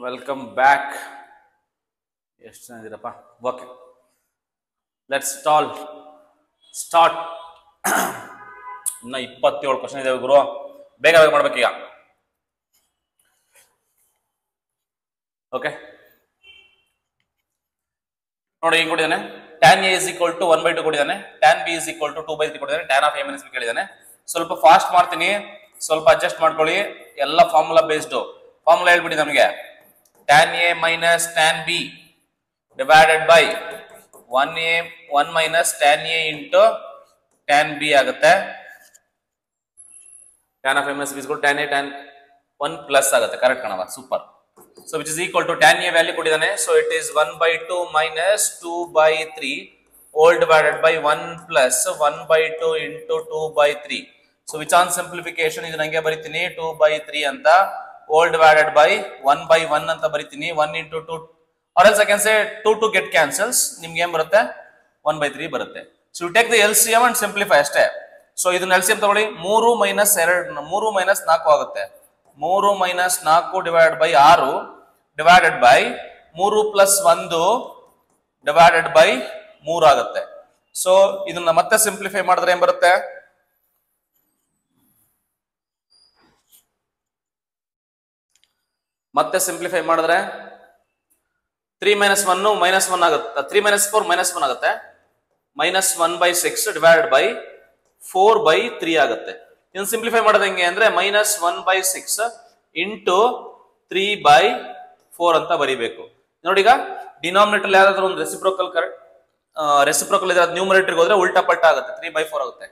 Welcome back. ಎಷ್ಟು ಜನ ಇದ್ದೀರಪ್ಪ? Okay, let's start. ಇನ್ನು 27 ಕ್ವಶನ್ ಇದಾವೆ ಗುರು, ಬೇಗ ಬೇಗ ಮಾಡ್ಬೇಕೀಗ. ಓಕೆ ನೋಡಿ, ಈಗ ಕೊಟ್ಟಿದ್ದಾನೆ tan a is equal to 1/2 ಕೊಟ್ಟಿದ್ದಾನೆ, tan b is equal to 2/3 ಕೊಟ್ಟಿದ್ದಾನೆ, tan of a minus b ಕೇಳಿದ್ದಾನೆ. ಸ್ವಲ್ಪ ಫಾಸ್ಟ್ ಮಾಡ್ತೀನಿ, ಸ್ವಲ್ಪ ಅಡ್ಜಸ್ಟ್ ಮಾಡ್ಕೊಳ್ಳಿ. ಎಲ್ಲ ಫಾರ್ಮುಲಾ ಬೇಸ್ಡ್. ಫಾರ್ಮುಲಾ ಹೇಳ್ಬಿಡಿ ನಮಗೆ. tan a minus tan b divided by 1 minus tan a into tan b ಆಗುತ್ತೆ. tan of a minus b is equal to tan a tan 1 plus ಆಗುತ್ತೆ. Correct ಕಣವ, super. So which is equal to tan a value ಕೊಟ್ಟಿದ್ದಾನೆ. So it is 1/2 minus 2/3 all divided by 1 plus 1/2 into 2/3. So which on simplification ಇದು ನಂಗೆ ಬರೀತೀನಿ 2/3 ಅಂತ, all divided by 1/1 ಅಂತ ಬರೀತೀನಿ, 1 into 2 or else I can say 2 to get cancels. ನಿಮ್ಗೆ ಏನ್ ಬರುತ್ತೆ? 1/3 ಬರುತ್ತೆ. So you take the LCM and simplify ಅಷ್ಟೇ. So ಇದನ್ನ LCM ತಗೊಳ್ಳಿ, 3 minus 4 ಆಗುತ್ತೆ. 3 minus 4 divided by 6 divided by 3 plus 1 divided by 3 ಆಗುತ್ತೆ. ಸೊ ಇದನ್ನ ಮತ್ತೆ ಸಿಂಪ್ಲಿಫೈ ಮಾಡಿದ್ರೆ ಏನ್ ಬರುತ್ತೆ? ಮತ್ತೆ ಸಿಂಪ್ಲಿಫೈ ಮಾಡಿದ್ರೆ 3 minus 1 minus 1 ಆಗುತ್ತೆ, 3 minus 4 minus 1 ಆಗುತ್ತೆ, -1/6 divided by 4/3 ಆಗುತ್ತೆ. ಇದನ್ನು ಸಿಂಪ್ಲಿಫೈ ಮಾಡೋದು ಹೆಂಗೆ ಅಂದ್ರೆ -1/6 ಇಂಟು 3/4 ಅಂತ ಬರೀಬೇಕು. ನೋಡಿ, ಈಗ ಡಿನಾಮಿನೇಟರ್ ಯಾವ್ದಾದ್ರು ಒಂದು ರೆಸಿಪ್ರೋಕಲ್ ಇದ್ರೆ ಅದು ನ್ಯೂಮರೇಟರ್ಗೆ ಹೋದ್ರೆ ಉಲ್ಟಾ ಪಲ್ಟಾ ಆಗುತ್ತೆ, 3/4 ಆಗುತ್ತೆ,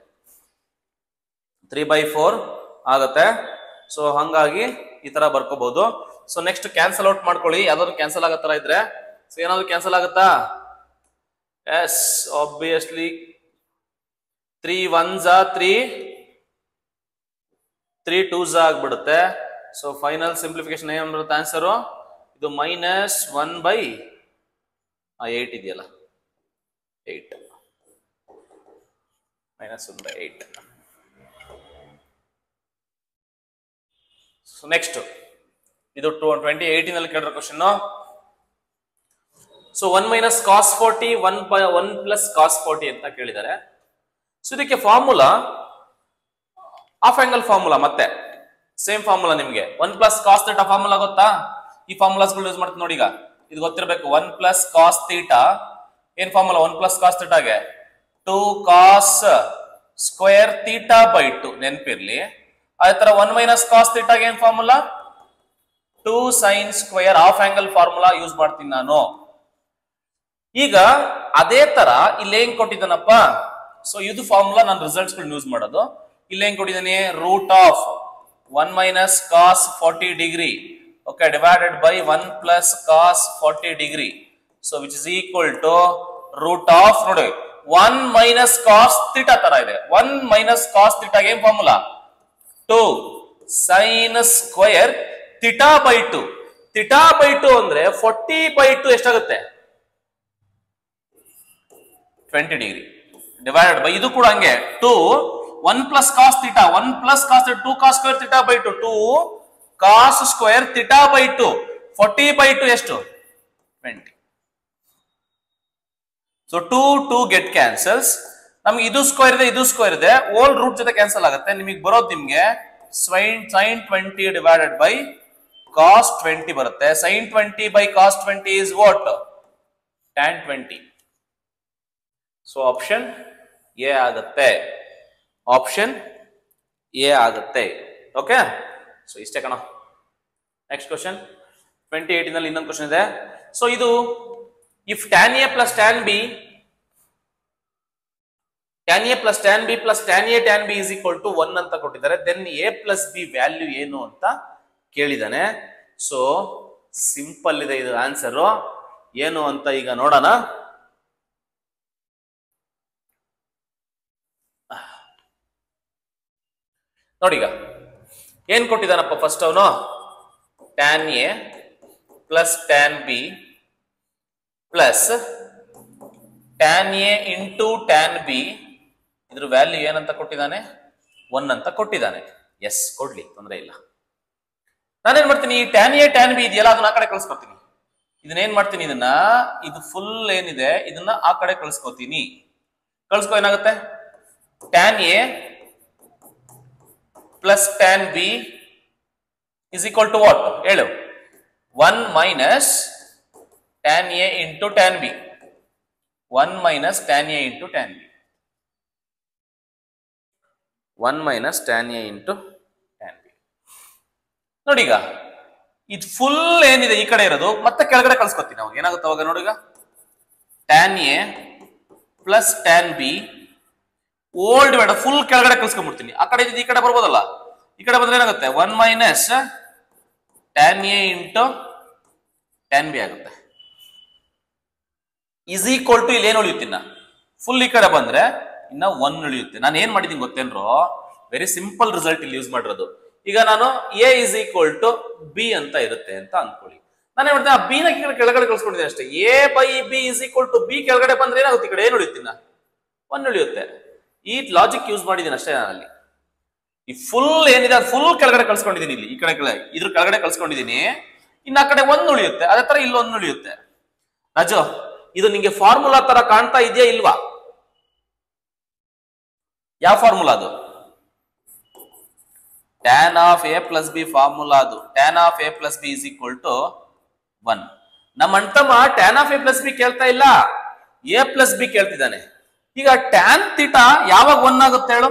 3/4 ಆಗುತ್ತೆ. ಸೊ ಹಂಗಾಗಿ ಈ ತರ ಬರ್ಕೋಬಹುದು. ಸೊ ನೆಕ್ಸ್ಟ್ ಕ್ಯಾನ್ಸಲ್ ಔಟ್ ಮಾಡ್ಕೊಳ್ಳಿ, ಯಾವ್ದಾದ್ರು ಕ್ಯಾನ್ಸಲ್ ಆಗೋ ತರ ಇದ್ರೆ. ಸೊ ಏನಾದ್ರು ಕ್ಯಾನ್ಸಲ್ ಆಗುತ್ತಾ? ಎಸ್, ಆಬ್ವಿಯಸ್ಲಿ 3 1s 3, 3 2s ಆಗ್ಬಿಡುತ್ತೆ. ಸೊ ಫೈನಲ್ ಸಿಂಪ್ಲಿಫಿಕೇಶನ್ ಏನ್ ಬರುತ್ತೆ ಆನ್ಸರು? ಇದು -1/8 ಇದೆಯಲ್ಲ, 8 -1/8. ಸೊ ನೆಕ್ಸ್ಟ್ ಇದು 2018 ನಲ್ಲಿ ಕೇಳಿರೋ question. So 1 minus cos 40 1 plus cos 40 ಅಂತ ಕೇಳಿದ್ದಾರೆ. ಸೊ ಇದಕ್ಕೆ ಫಾರ್ಮುಲಾ ಹಾಫ್ ಆಂಗಲ್ ಫಾರ್ಮುಲಾ, ಮತ್ತೆ ಸೇಮ್ ಫಾರ್ಮುಲಾ ನಿಮ್ಗೆ 1 plus cos theta ಫಾರ್ಮುಲಾ ಗೊತ್ತಾ? ಈ ಫಾರ್ಮುಲಾಸ್ಗಳು ಯೂಸ್ ಮಾಡ್ತೀನಿ ನೋಡಿ. ಈಗ ಇದು ಗೊತ್ತಿರಬೇಕು, 1 plus cos theta ಏನ್ ಫಾರ್ಮುಲಾ? 1 plus cos theta ಗೆ 2 cos square theta by 2 ನೆನಪಿರ್ಲಿ. ಅದೇ ತರ 1 minus cos theta ಗೆ ಏನ್ formula? 2 sin square half angle formula use ಮಾಡ್ತೀನಿ ನಾನು. ಈಗ ಅದೇ ತರ ಇಲ್ಲಿ ಏನ್ ಕೊಟ್ಟಿದ್ದಾನಪ್ಪ? ಸೊ ಇದು ಫಾರ್ಮುಲಾ ನಾನು ರಿಸಲ್ಟ್ಸ್ ಯೂಸ್ ಮಾಡೋದು. ಇಲ್ಲಿ ಏನ್ ಕೊಟ್ಟಿದ್ದಾನೆ? Root of 1 minus cos 40 degree, okay, divided by 1 plus cos 40 degree. So which is equal to root of, ನೋಡಿ 1 minus cos theta ತರ ಇದೆ. 1 minus cos theta ಗೆ ಏನ್ formula? 2 sin square theta by 2. theta by 2 ಅಂದ್ರೆ 40/2 ಎಷ್ಟಾಗುತ್ತೆ? 20 degree divided by ಇದು ಕೂಡ ಹಂಗೆ 2 1 plus cos theta 1 plus cos theta 2 cos square theta by 2 2 cos square theta by 2 40/2 ಎಷ್ಟು? 20. So 2 get cancels. ನಮ್ಗೆ ಇದು ಸ್ಕ್ವೇರ್ ಇದೆ, ಇದು ಸ್ಕ್ವೇರ್ ಇದೆ, ಓಲ್ ರೂಟ್ ಜೊತೆ ಕ್ಯಾನ್ಸಲ್ ಆಗುತ್ತೆ. ನಿಮಗೆ ಬರೋದು ನಿಮ್ಗೆ sin 20 divided by cos 20 ಬರುತ್ತೆ. sin 20 by cos 20 is what? tan 20. So option A ಆಗುತ್ತೆ, ಆಪ್ಷನ್ ಎ ಆಗುತ್ತೆ. ಓಕೆ, ಸೊ ಇಷ್ಟೇ ಕಣ. ನೆಕ್ಸ್ಟ್ ಕ್ವಶನ್ 2018 ನಲ್ಲಿ ಇನ್ನೊಂದು ಕ್ವಶನ್ ಇದೆ. ಸೊ ಇದು if tan a plus tan b plus tan b plus tan a tan b is equal to 1 ಅಂತ ಕೊಟ್ಟಿದ್ದಾರೆ, then a plus b value ಏನು ಅಂತ ಕೇಳಿದಾನೆ. ಸೊ ಸಿಂಪಲ್ ಇದೆ ಇದು ಆನ್ಸರ್. ಏನು ಅಂತ ಈಗ ನೋಡೋಣ. ನೋಡಿ, ಈಗ ಏನ್ ಕೊಟ್ಟಿದ್ದಾನಪ್ಪ? ಫಸ್ಟ್ ಅವನು tan a plus tan b plus tan a into tan b, ಇದ್ರ ವ್ಯಾಲ್ಯೂ ಏನಂತ ಕೊಟ್ಟಿದ್ದಾನೆ? 1 ಅಂತ ಕೊಟ್ಟಿದ್ದಾನೆ. ಎಸ್, ಕೊಡ್ಲಿ, ತೊಂದರೆ ಇಲ್ಲ. ನಾನೇನ್ ಮಾಡ್ತೀನಿ, ಈ ಟ್ಯಾನ್ ಎ ಟ್ಯಾನ್ ಬಿ ಇದೆಯಲ್ಲ ಅದನ್ನ ಆ ಕಡೆ ಕಳ್ಸ್ಕೊತೀನಿ. ಇದನ್ನೇನ್ ಮಾಡ್ತೀನಿ, ಇದು ಫುಲ್ ಏನಿದೆ ಇದನ್ನ ಆ ಕಡೆ ಕಳ್ಸ್ಕೊತೀನಿ. ಕಳ್ಸ್ಕೊ, ಏನಾಗುತ್ತೆ, tan A plus tan B is equal to what ಹೇಳು, 1 minus tan A into tan B. 1 minus tan A into tan B. 1 minus tan A into tan B. ನೋಡಿ, ಈಗ ಇದು ಫುಲ್ ಏನಿದೆ ಈ ಕಡೆ ಇರೋದು ಮತ್ತೆ ಕೆಳಗಡೆ ಕಳ್ಸ್ಕೊತೀನಿ. ಅವಾಗ ಏನಾಗುತ್ತೆ, ಅವಾಗ ನೋಡಿ, ಈಗ tan A plus tan B old ಬೇಡ, ಫುಲ್ ಕೆಳಗಡೆ ಕಳ್ಸ್ಕೊಂಡ್ಬಿಡ್ತೀನಿ. ಆ ಕಡೆ ಈ ಕಡೆ ಬರ್ಬೋದಲ್ಲ, ಈ ಕಡೆ ಬಂದ್ರೆ ಏನಾಗುತ್ತೆ, 1 minus tan A into tan B ಆಗುತ್ತೆ. ಇಸ್ ಈಕ್ವಲ್ ಟು ಇಲ್ಲಿ ಏನು ಉಳಿಯುತ್ತಿನ, ಫುಲ್ ಈ ಕಡೆ ಬಂದ್ರೆ ಇನ್ನ 1 ಉಳಿಯುತ್ತೆ. ನಾನು ಏನ್ ಮಾಡಿದೀನಿ ಗೊತ್ತೇನ್ರೋ, ವೆರಿ ಸಿಂಪಲ್ ರಿಸಲ್ಟ್ ಇಲ್ಲಿ ಯೂಸ್ ಮಾಡಿರೋದು. ಈಗ ನಾನು A is equal to B ಅಂತ ಇರುತ್ತೆ ಅಂತ ಅನ್ಕೊಳ್ಳಿ. ನಾನು ಏನ್ ಮಾಡ್ತೇನೆ, ಆ ಬಿ ನ ಕೆಳಗಡೆ ಕಳ್ಸ್ಕೊಂಡಿದ್ದೀನಿ ಅಷ್ಟೇ. A by B is equal to B ಕೆಳಗಡೆ ಬಂದ್ರೆ ಏನಾಗುತ್ತೆ, ಈ ಕಡೆ ಏನು ಉಳಿಯುತ್ತಿನ 1 ಉಳಿಯುತ್ತೆ. ಈ ಲಾಜಿಕ್ ಯೂಸ್ ಮಾಡಿದ್ದೀನಿ ಅಷ್ಟೇ. ನಾನು ಅಲ್ಲಿ ಈ ಫುಲ್ ಏನಿದೆ ಅದು ಫುಲ್ ಕೆಳಗಡೆ ಕಳ್ಸ್ಕೊಂಡಿದ್ದೀನಿ. ಇಲ್ಲಿ ಈ ಕಡೆ ಇದ್ರ ಕೆಳಗಡೆ ಕಳ್ಸ್ಕೊಂಡಿದ್ದೀನಿ. ಇನ್ನ ಆ ಕಡೆ 1 ಉಳಿಯುತ್ತೆ. ಅದೇ ತರ ಇಲ್ಲಿ 1 ಉಳಿಯುತ್ತೆ. ರಾಜು, ಇದು ನಿಂಗೆ ಫಾರ್ಮುಲಾ ತರ ಕಾಣ್ತಾ ಇದೆಯಾ ಇಲ್ವಾ? ಯಾವ ಫಾರ್ಮುಲಾ ಅದು? Tan of A plus B formula ಅದು. Tan of A plus B is equal to 1. ನಮ್ಮ ಅಣ್ತಮ್ಮ tan of A plus B ಕೇಳ್ತಾ ಇಲ್ಲ, ಎ ಪ್ಲಸ್ ಬಿ ಕೇಳ್ತಿದ್ದಾನೆ. ಈಗ ಟ್ಯಾನ್ ಥೀಟಾ ಯಾವಾಗ 1 ಆಗುತ್ತೆ ಹೇಳು?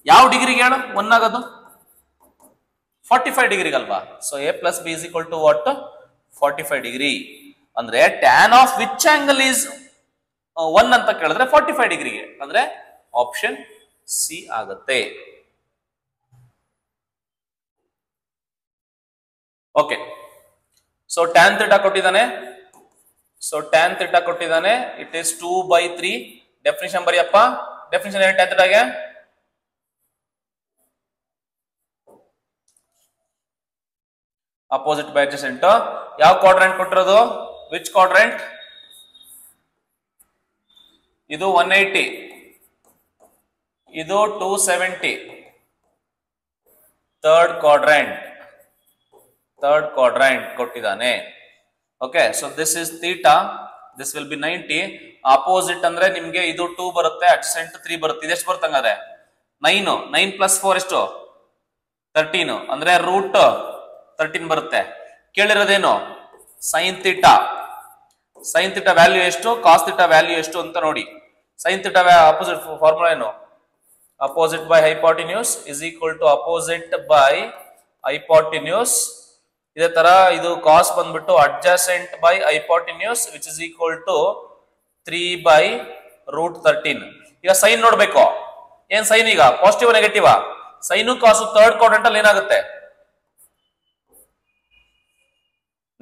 ಯಾವ ಡಿಗ್ರಿಗೆ ಹೇಳು 1 ಆಗೋದು? 45 ಡಿಗ್ರಿಗಲ್ವಾ? So A plus B is equal to what? 45 degree. ಅಂದ್ರೆ tan of which angle is 1 ಅಂತ ಕೇಳಿದ್ರೆ 45 ಡಿಗ್ರಿಗೆ, ಅಂದ್ರೆ ಆಪ್ಷನ್ ಸಿ ಆಗುತ್ತೆ. ಓಕೆ, ಸೊ ಟ್ಯಾನ್ ಥೀಟಾ ಕೊಟ್ಟಿದ್ದಾನೆ. ಸೊ ಟ್ಯಾನ್ ಥೀಟಾ ಕೊಟ್ಟಿದ್ದಾನೆ, ಇಟ್ ಈಸ್ 2/3. ಡೆಫಿನಿಷನ್ ಬರೆಯಪ್ಪ. ಡೆಫಿನಿಷನ್ ಏನು ಟ್ಯಾನ್ ಥೀಟಾಗೆ? Opposite by adjacent. ಯಾವ ಕ್ವಾಡ್ರೆಂಟ್ ಕೊಟ್ಟಿರೋದು? Which quadrant? ಇದು 180, ಇದು 270. ಥರ್ಡ್ ಕ್ವಾಡ್ರೆಂಟ್ ಕೊಟ್ಟಿದ್ದಾನೆ. Okay, so this is theta, this will be 90. Opposite ಅಂದ್ರೆ ನಿಮ್ಗೆ ಇದು 2 ಬರುತ್ತೆ, ಅಡ್ಜಸೆಂಟ್ 3 ಬರುತ್ತೆ. ಇದೆಷ್ಟು ಬರುತ್ತೆ ಹಂಗಾದ್ರೆ? 9. 9 ಪ್ಲಸ್ 4 ಎಷ್ಟು? 13. ಅಂದ್ರೆ ರೂಟ್ 13 ಬರುತ್ತೆ. ಕೇಳಿರೋದೇನು? Sine theta. Sine theta value ಎಷ್ಟು, ಕಾಸ್ ಥೀಟಾ ವ್ಯಾಲ್ಯೂ ಎಷ್ಟು ಅಂತ ನೋಡಿ. ಸೈನ್ ಥೀಟಾ ಅಪೋಸಿಟ್ ಫಾರ್ಮುಲಾ ಏನು? Opposite by hypotenuse is equal to opposite by hypotenuse. ಇದೇ ತರ ಇದು ಕಾಸ್ ಬಂದ್ಬಿಟ್ಟು adjacent by hypotenuse which is equal to 3/√13. ಈಗ ಸೈನ್ ನೋಡ್ಬೇಕು. ಏನ್ ಸೈನ್ ಈಗ? Positive negative? Sine cos third quadrant ಅಲ್ಲಿ ಏನಾಗುತ್ತೆ?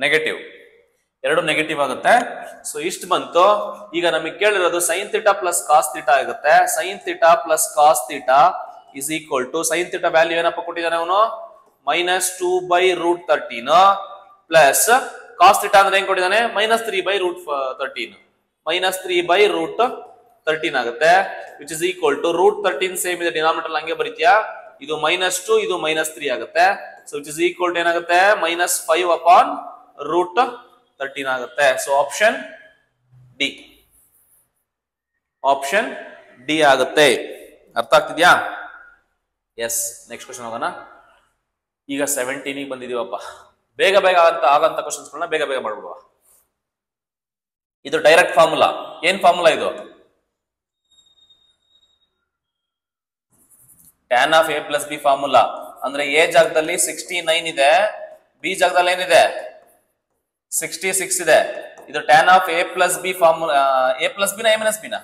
ನೆಗೆಟಿವ್. ಎರಡು ನೆಗೆಟಿವ್ ಆಗುತ್ತೆ. ಸೊ ಇಷ್ಟು ಬಂತು. ಈಗ ನಮಗೆ ಕೇಳಿರೋದು sine theta plus cos theta ಆಗುತ್ತೆ. Sine theta plus cos theta is equal to, sine theta value ಏನಪ್ಪ ಕೊಟ್ಟಿದ್ದಾನೆ ಅವನು? -2/√13 ಪ್ಲಸ್ ಕಾಸ್ ಥೀಟಾ ಅಂದ್ರೆ ಏನ್ ಕೊಟ್ಟಿದ್ದಾನೆ? -3/√13. -3/√13 ಆಗುತ್ತೆ, which is equal to √13 same ಇದೆ ಡಿನಾಮಿನೇಟರ್ ಹಂಗೆ ಬರೀತೀಯಾ. ಇದು -2, ಇದು -3 ಆಗುತ್ತೆ. So which is equal to ಏನಾಗುತ್ತೆ? -5/√13 ಆಗುತ್ತೆ. ಸೊ ಆಪ್ಷನ್ ಡಿ. ಆಪ್ಷನ್ ಡಿ ಆಗುತ್ತೆ. ಅರ್ಥ ಆಗ್ತಿದ್ಯಾ? ಎಸ್. ನೆಕ್ಸ್ಟ್ ಕ್ವಶನ್ ಹೋಗೋಣ. ಈಗ 17 ಬಂದಿದೀವಪ್ಪ. ಬೇಗ ಆಗಂತ ಕ್ವಶನ್ಸ್ಗಳನ್ನ ಬೇಗ ಮಾಡ್ಬಿಡುವ. ಇದು ಡೈರೆಕ್ಟ್ ಫಾರ್ಮುಲಾ. ಏನ್ ಫಾರ್ಮುಲಾ ಇದು? Tan of A plus B formula. ಅಂದ್ರೆ ಎ ಜಾಗದಲ್ಲಿ 69 ಇದೆ, ಬಿ ಜಾಗದಲ್ಲಿ ಏನಿದೆ? 66 ಇದೆ. ಇದು tan of A plus B formula. A plus ಬಿನ ಎ ಮೈನಸ್ ಬಿನ?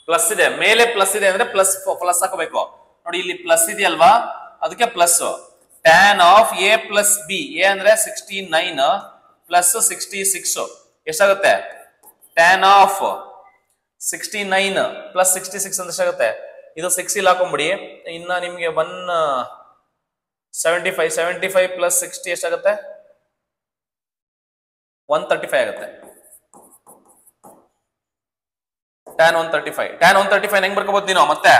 ಪ್ಲಸ್ ಇದೆ, ಮೇಲೆ ಪ್ಲಸ್ ಇದೆ ಅಂದ್ರೆ ಪ್ಲಸ್ ಹಾಕಬೇಕು. ನೋಡಿ ಇಲ್ಲಿ ಪ್ಲಸ್ ಇದೆಯಲ್ವಾ, ಅದಕ್ಕೆ plus. Tan of A plus B, A ಅಂದ್ರೆ 69 ಪ್ಲಸ್ 66 ಎಷ್ಟಾಗುತ್ತೆ? ಟ್ಯಾನ್ ಆಫ್ 69 ಪ್ಲಸ್ 66 ಅಂತ ಎಷ್ಟಾಗುತ್ತೆ? ಇದು 6 ಇಲ್ಲಿ ಹಾಕೊಂಡ್ಬಿಡಿ. ಇನ್ನ ನಿಮ್ಗೆ 175 ಪ್ಲಸ್ 60 ಎಷ್ಟಾಗುತ್ತೆ? 135 ಆಗುತ್ತೆ. ಟ್ಯಾನ್ 135 ಹೆಂಗ್ ಬರ್ಕೋಬಹುದು ನೀನು? ಮತ್ತೆ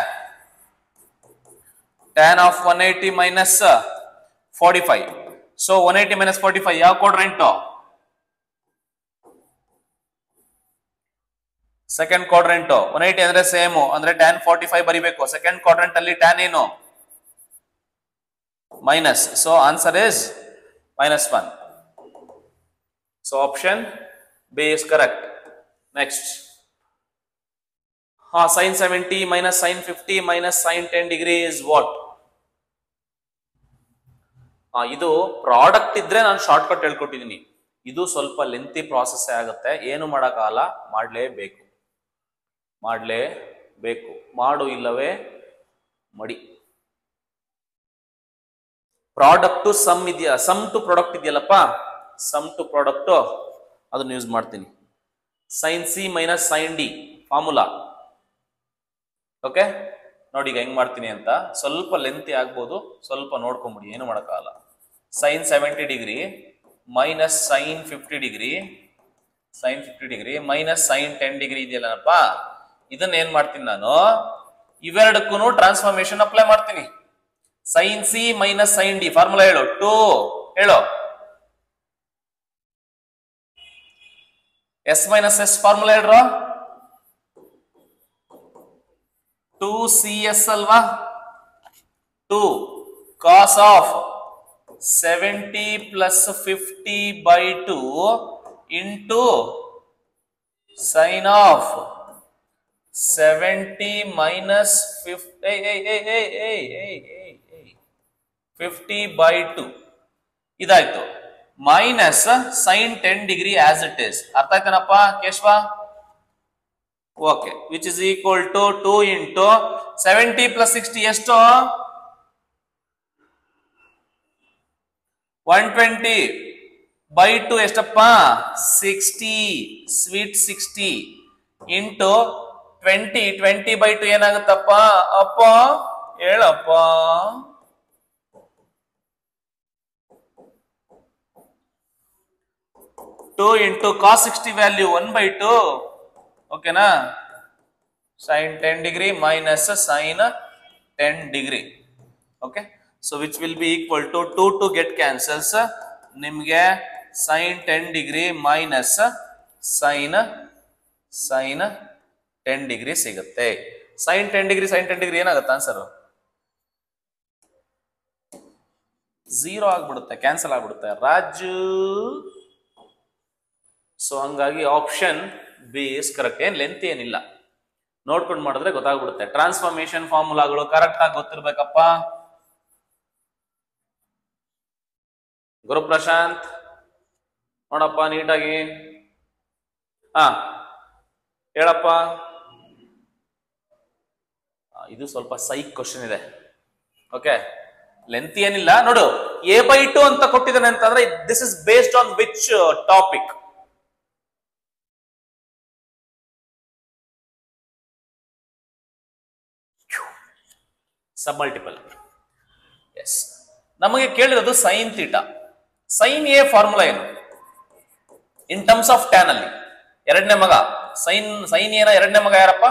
tan of 180 minus 45. So 180 minus 45 ಯಾವ quadrant? Second quadrant. 180 ಅಂದ್ರೆ ಸೇಮ್ ಅಂದ್ರೆ tan 45 ಬರಿಬೇಕು. ಸೆಕೆಂಡ್ ಕ್ವಾಡ್ರೆಂಟ್ ಅಲ್ಲಿ tan ಏನು? Minus. So answer is -1. So option B is correct. Next, sin 70 minus sin 50 minus sin 10 degree is what? ಇದು product ಇದ್ರೆ ನಾನು short cut ಹೇಳ್ಕೊಟ್ಟಿದ್ದೀನಿ. ಇದು ಸ್ವಲ್ಪ ಲೆಂತಿ ಪ್ರಾಸೆಸ್ ಆಗುತ್ತೆ, ಏನು ಮಾಡಕ್ಕಾಗಲ್ಲ, ಮಾಡಲೇಬೇಕು. ಮಾಡು ಇಲ್ಲವೇ ಮಡಿ. ಪ್ರಾಡಕ್ಟ್ ಸಮ್ ಇದೆಯಾ? ಸಮ್ ಟು ಪ್ರಾಡಕ್ಟ್ ಇದೆಯಲ್ಲಪ್ಪ, ಸಮ್ ಟು ಪ್ರಾಡಕ್ಟ್ ಅದನ್ನ ಯೂಸ್ ಮಾಡ್ತೀನಿ. sin c minus sin d formula. Okay, ನೋಡಿ ಈಗ ಹೆಂಗ್ ಮಾಡ್ತೀನಿ ಅಂತ. ಸ್ವಲ್ಪ ಲೆಂತಿ ಆಗ್ಬೋದು, ಸ್ವಲ್ಪ ನೋಡ್ಕೊಂಬಿಡಿ, ಏನು ಮಾಡಕ್ಕಾಗಲ್ಲ. sin 70 degree minus sin 50 degree minus sin 10 degree ಇದೆಯಲ್ಲಪ್ಪ, ಇದನ್ನ ಏನ್ ಮಾಡ್ತೀನಿ ನಾನು, ಇವೆರಡಕ್ಕೂ ಟ್ರಾನ್ಸ್ಫಾರ್ಮೇಶನ್ ಅಪ್ಲೈ ಮಾಡ್ತೀನಿ. sin c minus sin d formula ಹೇಳು. 2 ಹೇಳು. s ಮೈನಸ್ s ಫಾರ್ಮುಲಾ ಹೇಳ್ರ. 2cs ಅಲ್ವಾ. 2 cos of 70 plus 50 by 2 into sin of 70 minus 50 by 2 ಇದಾಯ್ತು. Minus sin 10 degree as it is. ಅರ್ಥ ಆಯ್ತಾನಪ್ಪ Keshava? Okay, which is equal to 2 into 70 plus 60 ಎಷ್ಟು? 120 by 2 ಎಷ್ಟಪ್ಪ? 60. Sweet 60 into 20 by 2 ಏನಾಗುತ್ತಪ್ಪ? ಅಪ್ಪ ಹೇಳಪ್ಪ. 2 ಇಂಟು cos 60 ವ್ಯಾಲ್ಯೂ 1/2. ಓಕೆನಾ? sin 10 degree minus sin 10 degree. Okay, so which will be equal to 2 get cancels. ನಿಮ್ಗೆ sin 10 degree minus sin 10 degree ಸಿಗುತ್ತೆ. sin 10 degree ಏನಾಗುತ್ತೆ answer? 0 ಆಗ್ಬಿಡುತ್ತೆ, ಕ್ಯಾನ್ಸಲ್ ಆಗ್ಬಿಡುತ್ತೆ ರಾಜು. ಸೊ ಹಂಗಾಗಿ ಆಪ್ಷನ್ ಬಿ ಇಸ್ ಕರೆಕ್ಟ್. ಏನ್ length ಏನಿಲ್ಲ, ನೋಡ್ಕೊಂಡು ಮಾಡಿದ್ರೆ ಗೊತ್ತಾಗ್ಬಿಡುತ್ತೆ. ಟ್ರಾನ್ಸ್ಫಾರ್ಮೇಶನ್ ಫಾರ್ಮುಲಾಗಳು ಕರೆಕ್ಟ್ ಆಗಿ ಗೊತ್ತಿರ್ಬೇಕಪ್ಪ. ಗುರು ಪ್ರಶಾಂತ್ ನೋಡಪ್ಪ ನೀಟಾಗಿ. ಹೇಳಪ್ಪ. ಇದು ಸ್ವಲ್ಪ ಸೈಕ್ ಕ್ವಶನ್ ಇದೆ. ಓಕೆ, ಲೆಂತ್ ಏನಿಲ್ಲ. ನೋಡು, a/2 ಅಂತ ಕೊಟ್ಟಿದ್ದಾನೆ ಅಂತಂದ್ರೆ this is based on which topic? Sub multiple. Yes, ನಮಗೆ ಕೇಳಿರೋದು sin ಥೀಟಾ. sin a ಫಾರ್ಮುಲಾ ಏನು ಇನ್ ಟರ್ಮ್ಸ್ ಆಫ್ ಟ್ಯಾನ್ ಅಲ್ಲಿ? ಎರಡನೇ ಮಗ sin a ನ ಎರಡನೇ ಮಗ ಯಾರಪ್ಪ?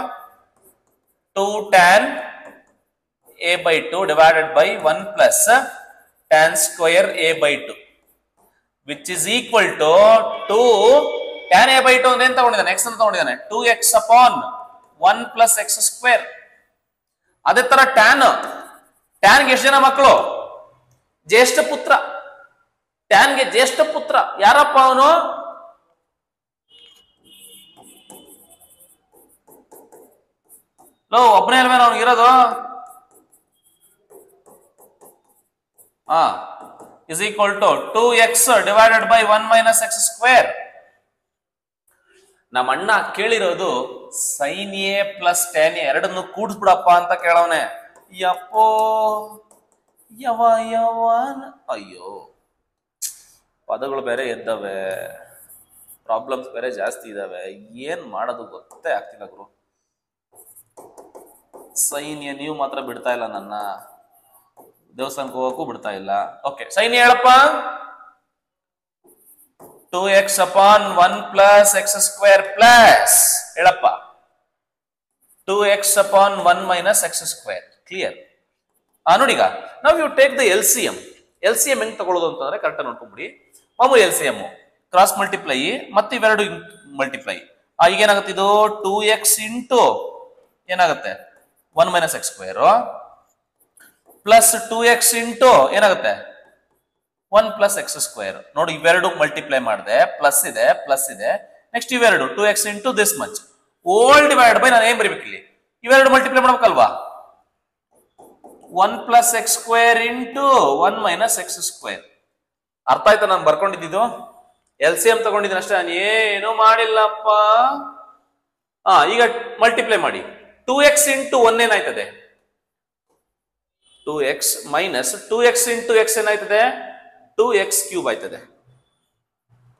2 tan a/2 divided by 1 plus tan square a/2 which is equal to 2 tan a/2 ಅಂದ್ರೆ ಏನ್ ತಗೊಂಡಿದ್ದಾನೆ? x ಅಂತ ತಗೊಂಡಿದ್ದಾನೆ. 2x upon 1 plus x square. ಅದೇ ತರ ಟ್ಯಾನ್ಗೆ ಎಷ್ಟು ಜನ ಮಕ್ಕಳು? ಜ್ಯೇಷ್ಠ ಪುತ್ರ. ಟ್ಯಾನ್ಗೆ ಜ್ಯೇಷ್ಠ ಪುತ್ರ ಯಾರಪ್ಪ ಅವನು? ಒಬ್ಬನೇ ಅಲ್ವೇನ ಅವನಿಗೆ ಇರೋದು? Is equal to 2x divided by 1 minus x square. ನಮ್ಮ ಅಣ್ಣ ಕೇಳಿರೋದು sin a plus tan a ಎರಡನ್ನು ಕೂಡಿಸ್ಬಿಡಪ್ಪ ಅಂತ ಕೇಳವನೆ. ಯಪ್ಪೋ ಅಯ್ಯೋ, ಪದಗಳು ಬೇರೆ ಎದ್ದವೆ, ಪ್ರಾಬ್ಲಮ್ಸ್ ಬೇರೆ ಜಾಸ್ತಿ ಇದಾವೆ, ಏನ್ ಮಾಡೋದು ಗೊತ್ತೇ ಆಗ್ತಿಲ್ಲ ಗುರು. sin a ನೀವು ಮಾತ್ರ ಬಿಡ್ತಾ ಇಲ್ಲ, ನನ್ನ ದೇವಸ್ಥಾನಕ್ಕೆ ಹೋಗಕ್ಕೂ ಬಿಡ್ತಾ ಇಲ್ಲ. ಓಕೆ, sin a ಹೇಳಪ್ಪ. 2x upon 1 plus x square plus ಹೇಳಪ್ಪ 2x upon 1 minus x square. Clear? ನೋಡಿ ಈಗ ನಾವು you take the L C M. L C M ಹೆಂಗ್ ತಗೊಳ್ಳೋದು ಅಂತಂದ್ರೆ ಕರೆಕ್ಟ್ ನೋಡ್ಕೊಂಡ್ಬಿಡಿ. ಮಾಮೂಲಿ L C M cross multiply ಮತ್ತೆ ಇವೆರಡು ಮಲ್ಟಿಪ್ಲೈ. ಈಗ ಏನಾಗುತ್ತೆ ಇದು 2x ಇಂಟು ಏನಾಗುತ್ತೆ 1 minus x square plus 2x into ಏನಾಗುತ್ತೆ 1 ಪ್ಲಸ್ ಎಕ್ಸ್ ಸ್ಕ್ವೇರ್. ನೋಡಿ ಇವೆರಡು ಮಲ್ಟಿಪ್ಲೈ ಮಾಡಿದೆ, ಪ್ಲಸ್ ಇದೆ. ನೆಕ್ಸ್ಟ್ ಇವೆರಡು 2x into this much whole divide by ನಾನು ಏನ್ ಬರೀಬೇಕು ಇಲ್ಲಿ ಇವೆರಡು ಮಲ್ಟಿಪ್ಲೈ ಮಾಡ್ಬೇಕಲ್ವಾ. 1 plus x square into 1 minus x square. ಅರ್ಥ ಆಯ್ತಾ ನಾನು ಬರ್ಕೊಂಡಿದ್ದು? ಎಲ್ ಸಿ ಎಂ ತಗೊಂಡಿದ್ದೀನಿ ಅಷ್ಟೇ, ನಾನು ಏನು ಮಾಡಿಲ್ಲಪ್ಪ. ಈಗ ಮಲ್ಟಿಪ್ಲೈ ಮಾಡಿ 2x ಇಂಟು 1 ಏನಾಯ್ತದೆ 2x minus 2x into x ಏನಾಯ್ತದೆ 2x ಕ್ಯೂಬ್ ಆಯ್ತದೆ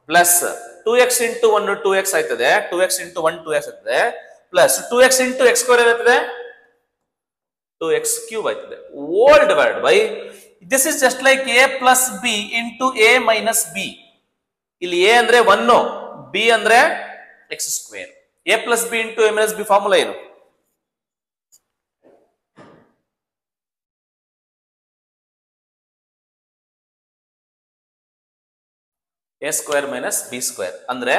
ಪ್ಲಸ್ 2x ಇಂಟು 1 2x ಆಯ್ತದೆ 2x ಇಂಟು 1 2x ಆಯ್ತದೆ plus 2x into x square ಏನಾಯ್ತದೆ 2x ಕ್ಯೂಬ್ ಆಯ್ತದೆ whole divide by this is just like a plus b into a minus b. ಇಲ್ಲಿ a ಅಂದ್ರೆ 1, b ಅಂದ್ರೆ x square. a plus b into a minus b formula ಏನು? a square minus b square ಅಂದ್ರೆ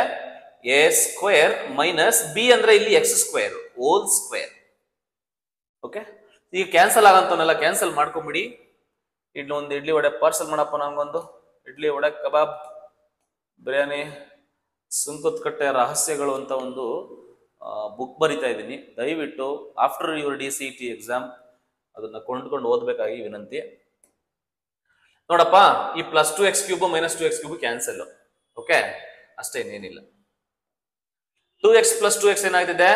a square minus b ಅಂದ್ರೆ ಇಲ್ಲಿ x square whole square. Okay, ಈಗ cancel ಆಗಂತವನ್ನೆಲ್ಲ cancel ಮಾಡ್ಕೊಂಬಿಡಿ. ಒಂದು ಇಡ್ಲಿ ವಡೆ ಪಾರ್ಸಲ್ ಮಾಡಪ್ಪ, ನಮ್ಗೊಂದು ಇಡ್ಲಿ ವಡೆ ಕಬಾಬ್ ಬಿರಿಯಾನಿ ಸುಂಕುತ್ಕಟ್ಟೆ ರಹಸ್ಯಗಳು ಅಂತ ಒಂದು ಬುಕ್ ಬರಿತಾ ಇದ್ದೀನಿ. ದಯವಿಟ್ಟು ಆಫ್ಟರ್ ಯುವರ್ DCT ಎಕ್ಸಾಮ್ ಅದನ್ನ ಕೊಂಡ್ಕೊಂಡು ಓದ್ಬೇಕಾಗಿ ವಿನಂತಿ. ನೋಡಪ್ಪ, ಈ plus 2x cube minus 2x cube cancel. Okay, ಅಷ್ಟೇ, ಇನ್ನೇನಿಲ್ಲ. 2x ಪ್ಲಸ್ 2x ಏನಾಗ್ತದೆ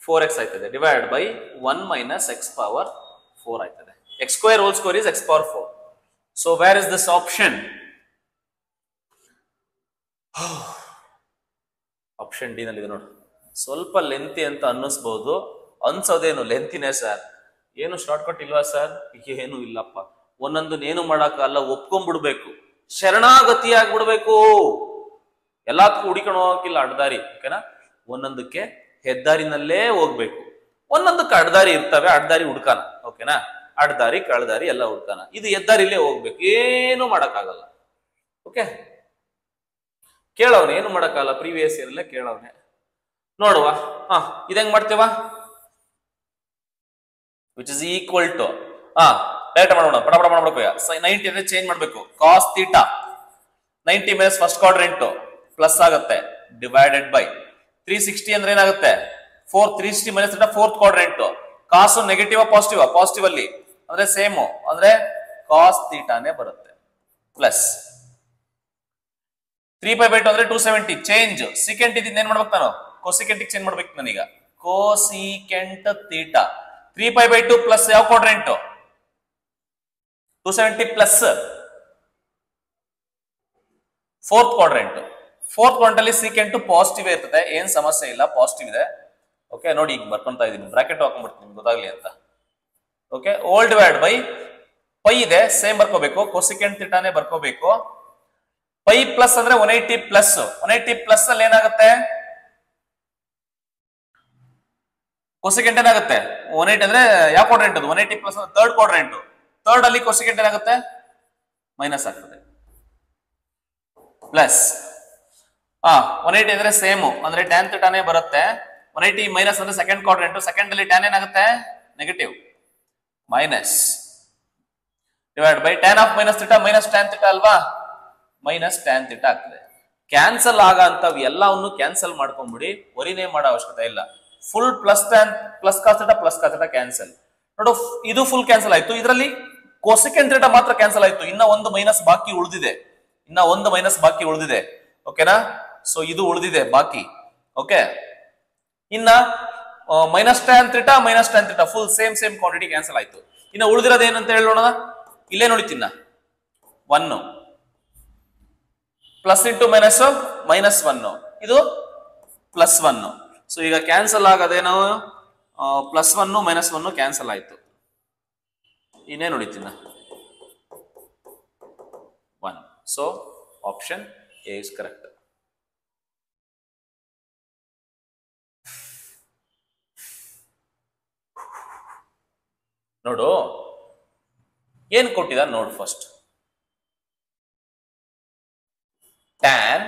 4x ಆಯ್ತದೆ divide by 1 minus x power 4 ಆಯ್ತದೆ. x square whole square is x power 4. So where is this option? Option D ನಲ್ಲಿ ಇದೆ ನೋಡಿ. ಸ್ವಲ್ಪ lengthy ಅಂತ ಅನ್ನಿಸ್ಬಹುದು, ಅನ್ಸೋದೇನು ಲೆಂತಿನೇ ಸರ್, ಏನು ಶಾರ್ಟ್ ಕಟ್ ಇಲ್ವಾ ಸರ್? ಏನು ಇಲ್ಲಪ್ಪ. ಒಂದೊಂದು ಏನು ಮಾಡಕ್ಕಲ್ಲ, ಒಪ್ಕೊಂಡ್ಬಿಡ್ಬೇಕು, ಶರಣಾಗತಿ ಆಗ್ಬಿಡ್ಬೇಕು. ಎಲ್ಲದಕ್ಕೂ ಹುಡಿಕೊಂಡು ಹೋಗಕ್ಕಿಲ್ಲ ಅಡ್ದಾರಿ. ಓಕೆನಾ? ಒಂದೊಂದಕ್ಕೆ ಹೆದ್ದಾರಿನಲ್ಲೇ ಹೋಗ್ಬೇಕು, ಒಂದೊಂದಕ್ಕೆ ಅಡ್ದಾರಿ ಇರ್ತವೆ, ಅಡ್ದಾರಿ ಹುಡ್ಕಾನ. ಓಕೆನಾ? ಅಡ್ದಾರಿ ಕಳ್ದಾರಿ ಎಲ್ಲ ಹುಡ್ಕಾನ. ಇದು ಹೆದ್ದಾರಿಲೇ ಹೋಗ್ಬೇಕು, ಏನು ಮಾಡಕ್ಕಾಗಲ್ಲ. ಓಕೆ, ಕೇಳವನೆ ಏನು ಮಾಡಕ್ಕಾಗಲ್ಲ, ಪ್ರೀವಿಯಸ್ ಇಯರ್ ಅಲ್ಲೇ ಕೇಳವನೆ. ನೋಡುವ, ಇದಂಗ್ ಮಾಡ್ತೇವ which is equal to direct ಮಾಡೋಣ, ಪಡ ಪಡ ಮಾಡ್ಬೇಕು. 90 ಅಂದ್ರೆ ಚೇಂಜ್ ಮಾಡ್ಬೇಕು, cos theta 90 minus first quadrant plus ಆಗುತ್ತೆ ಡಿವೈಡೆಡ್ ಬೈ 360 ಅಂದ್ರೆ ಏನಾಗುತ್ತೆ 360 minus fourth quadrant. Cos negative positive? Positive ಅಲ್ಲಿ ಅಂದ್ರೆ ಸೇಮ್ ಅಂದ್ರೆ ಕಾಸ್ ಥೀಟಾನೇ ಬರುತ್ತೆ ಪ್ಲಸ್ 3π/2 ಅಂದ್ರೆ 270 ಚೇಂಜ್. ಸೀಕೆಂಟ್ ಇದನ್ನ ಏನ್ ಮಾಡ್ಬೇಕು ನಾನು? ಕೋಸಿಕೆಂಟ್ ಚೇಂಜ್ ಮಾಡ್ಬೇಕು ನಾನೀಗ. ಕೋಸಿಕೆಂಟ್ ಥೀಟಾ 3π/2 ಪ್ಲಸ್ ಯಾವ quadrant 270 plus fourth quadrant. Fourth quadrant ಅಲ್ಲಿ ಸೀಕೆಂಟ್ ಪಾಸಿಟಿವ್ ಇರ್ತದೆ, ಏನ್ ಸಮಸ್ಯೆ ಇಲ್ಲ, ಪಾಸಿಟಿವ್ ಇದೆ. ಓಕೆ, ನೋಡಿ ಈಗ ಬರ್ಕೊಂತಾ ಇದೀನಿ, ಬ್ರಾಕೆಟ್ ಹಾಕೊಂಡ್ಬಿಡ್ತೀನಿ ನಿಮ್ಗೆ ಗೊತ್ತಾಗ್ಲಿ ಅಂತ. Okay, all divide by pi ಇದೆ, ಸೇಮ್ ಬರ್ಕೋಬೇಕು, ಕೋಸಿಕೆಂಟ್ ಥೀಟಾನೇ ಬರ್ಕೋಬೇಕು. ಪೈ ಪ್ಲಸ್ ಅಂದ್ರೆ 180 ಪ್ಲಸ್ 180 ಪ್ಲಸ್ ಅಲ್ಲಿ ಏನಾಗುತ್ತೆ ಕೊಸಿಕೆಂಟ್ ಏನಾಗುತ್ತೆ 180 ಅಂದ್ರೆ ಯಾವ ಕ್ವಾಡ್ರೆಂಟ್ ಅದು 180 ಪ್ಲಸ್ ಥರ್ಡ್ ಕ್ವಾಡ್ರೆಂಟ್. ಥರ್ಡ್ ಅಲ್ಲಿ ಕೊಸಿಕೆಂಟ್ ಏನಾಗುತ್ತೆ ಮೈನಸ್ ಆಗ್ತದೆ ಪ್ಲಸ್ 180 ಅಂದ್ರೆ ಸೇಮ್ ಅಂದ್ರೆ ಟ್ಯಾನ್ ಥೀಟಾನೇ ಬರುತ್ತೆ. 180 ಮೈನಸ್ ಅಂದ್ರೆ ಸೆಕೆಂಡ್ ಕ್ವಾಡ್ರೆಂಟ್, ಸೆಕೆಂಡ್ ಅಲ್ಲಿ ಟ್ಯಾನ್ ಏನಾಗುತ್ತೆ negative minus divide by tan of minus theta minus tan theta ಅಲ್ವಾ, ಮೈನಸ್ ಟ್ಯಾನ್ ಥೀಟಾ ಆಗ್ತದೆ. ಕ್ಯಾನ್ಸಲ್ ಆಗಂತವ್ ಎಲ್ಲವನ್ನು ಕ್ಯಾನ್ಸಲ್ ಮಾಡ್ಕೊಂಡ್ಬಿಡಿ, ವರಿನೇ ಮಾಡೋ ಅವಶ್ಯಕತೆ ಇಲ್ಲ. Full plus tan plus cos theta cancel. ನೋಡು, ಇದು ಫುಲ್ ಕ್ಯಾನ್ಸಲ್ ಆಯ್ತು, ಇದರಲ್ಲಿ ಕೊಸಿಕೆಂಟ್ ಥೀಟಾ ಮಾತ್ರ ಕ್ಯಾನ್ಸಲ್ ಆಯ್ತು, ಇನ್ನ ಒಂದು ಮೈನಸ್ ಬಾಕಿ ಉಳಿದಿದೆ. ಓಕೆನಾ? ಸೊ ಇದು ಉಳಿದಿದೆ ಬಾಕಿ. ಓಕೆ, ಇನ್ನ minus tan theta full same quantity cancel ಆಯ್ತು. ಇನ್ನ ಉಳಿದಿರೋದು ಏನಂತ ಹೇಳೋಣ, ಇಲ್ಲೇ ನೋಡಿತಿನ್ನ 1 ಪ್ಲಸ್ ಇಂಟು ಮೈನಸ್ 1 ಇದು ಪ್ಲಸ್ 1. ಸೊ ಈಗ ಕ್ಯಾನ್ಸಲ್ ಆಗೋದೇನೋ ಪ್ಲಸ್ 1 ಮೈನಸ್ 1 ಕ್ಯಾನ್ಸಲ್ ಆಯ್ತು. ಇನ್ನೇ ನೋಡಿತಿನ್ನ 1. So option A is correct. ನೋಡು, ಏನ್ ಕೊಟ್ಟಿದ್ದಾನೆ ನೋಡು ಫಸ್ಟ್. ಟ್ಯಾನ್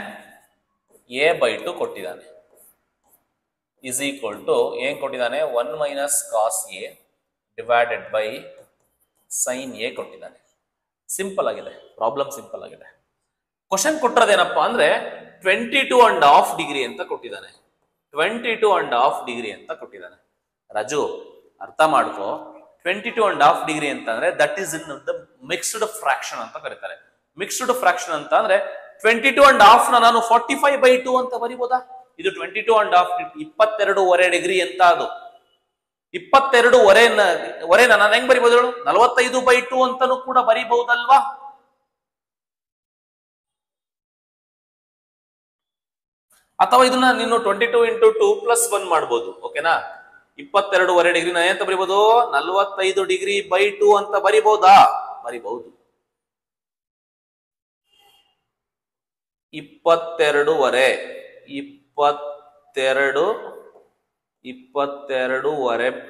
a/2 ಕೊಟ್ಟಿದ್ದಾನೆ ಇಸ್ ಈಕ್ವಲ್ ಟು ಏನ್ ಕೊಟ್ಟಿದ್ದಾನೆ 1 minus cos a divided by sine a ಕೊಟ್ಟಿದ್ದಾನೆ. ಸಿಂಪಲ್ ಆಗಿದೆ, ಪ್ರಾಬ್ಲಮ್ ಸಿಂಪಲ್ ಆಗಿದೆ. ಕ್ವಶನ್ ಕೊಟ್ಟಿರೋದೇನಪ್ಪ ಅಂದ್ರೆ 22.5 ಡಿಗ್ರಿ ಅಂತ ಕೊಟ್ಟಿದ್ದಾನೆ. 22.5 ಡಿಗ್ರಿ ಅಂತ ಕೊಟ್ಟಿದ್ದಾನೆ. ರಾಜು ಅರ್ಥ ಮಾಡ್ಕೋ, 22.5 ಡಿಗ್ರಿ ಅಂತ ಅಂದ್ರೆ that is in the mixed fraction ಅಂತ ಕರೀತಾರೆ. ಮಿಕ್ಸ್ಡ್ ಫ್ರಾಕ್ಷನ್ ಅಂತ ಅಂದ್ರೆ 22.5 ನಾನು 45/2 ಅಂತ ಬರಿಬೋದಾ? ಇದು 22.5 22.5 ಡಿಗ್ರಿ ಅಂತ. ಅದು 22.5 ನಾನು ಹೆಂಗ್ ಬರಿಬಹುದು? 45/2 ಅಂತಾನು ಕೂಡ ಬರಿಬಹುದಲ್ವಾ? ಅಥವಾ ಇದನ್ನ ನೀನು 22 × 2 + 1 ಮಾಡ್ಬೋದು. ಓಕೆನಾ? 22.5 ಡಿಗ್ರಿ ನಾನು ಎಂತ ಬರಿಬಹುದು? 45 ಡಿಗ್ರಿ ಬೈ 2 ಅಂತ ಬರಿಬಹುದಾ? ಬರಿಬಹುದು. 22.5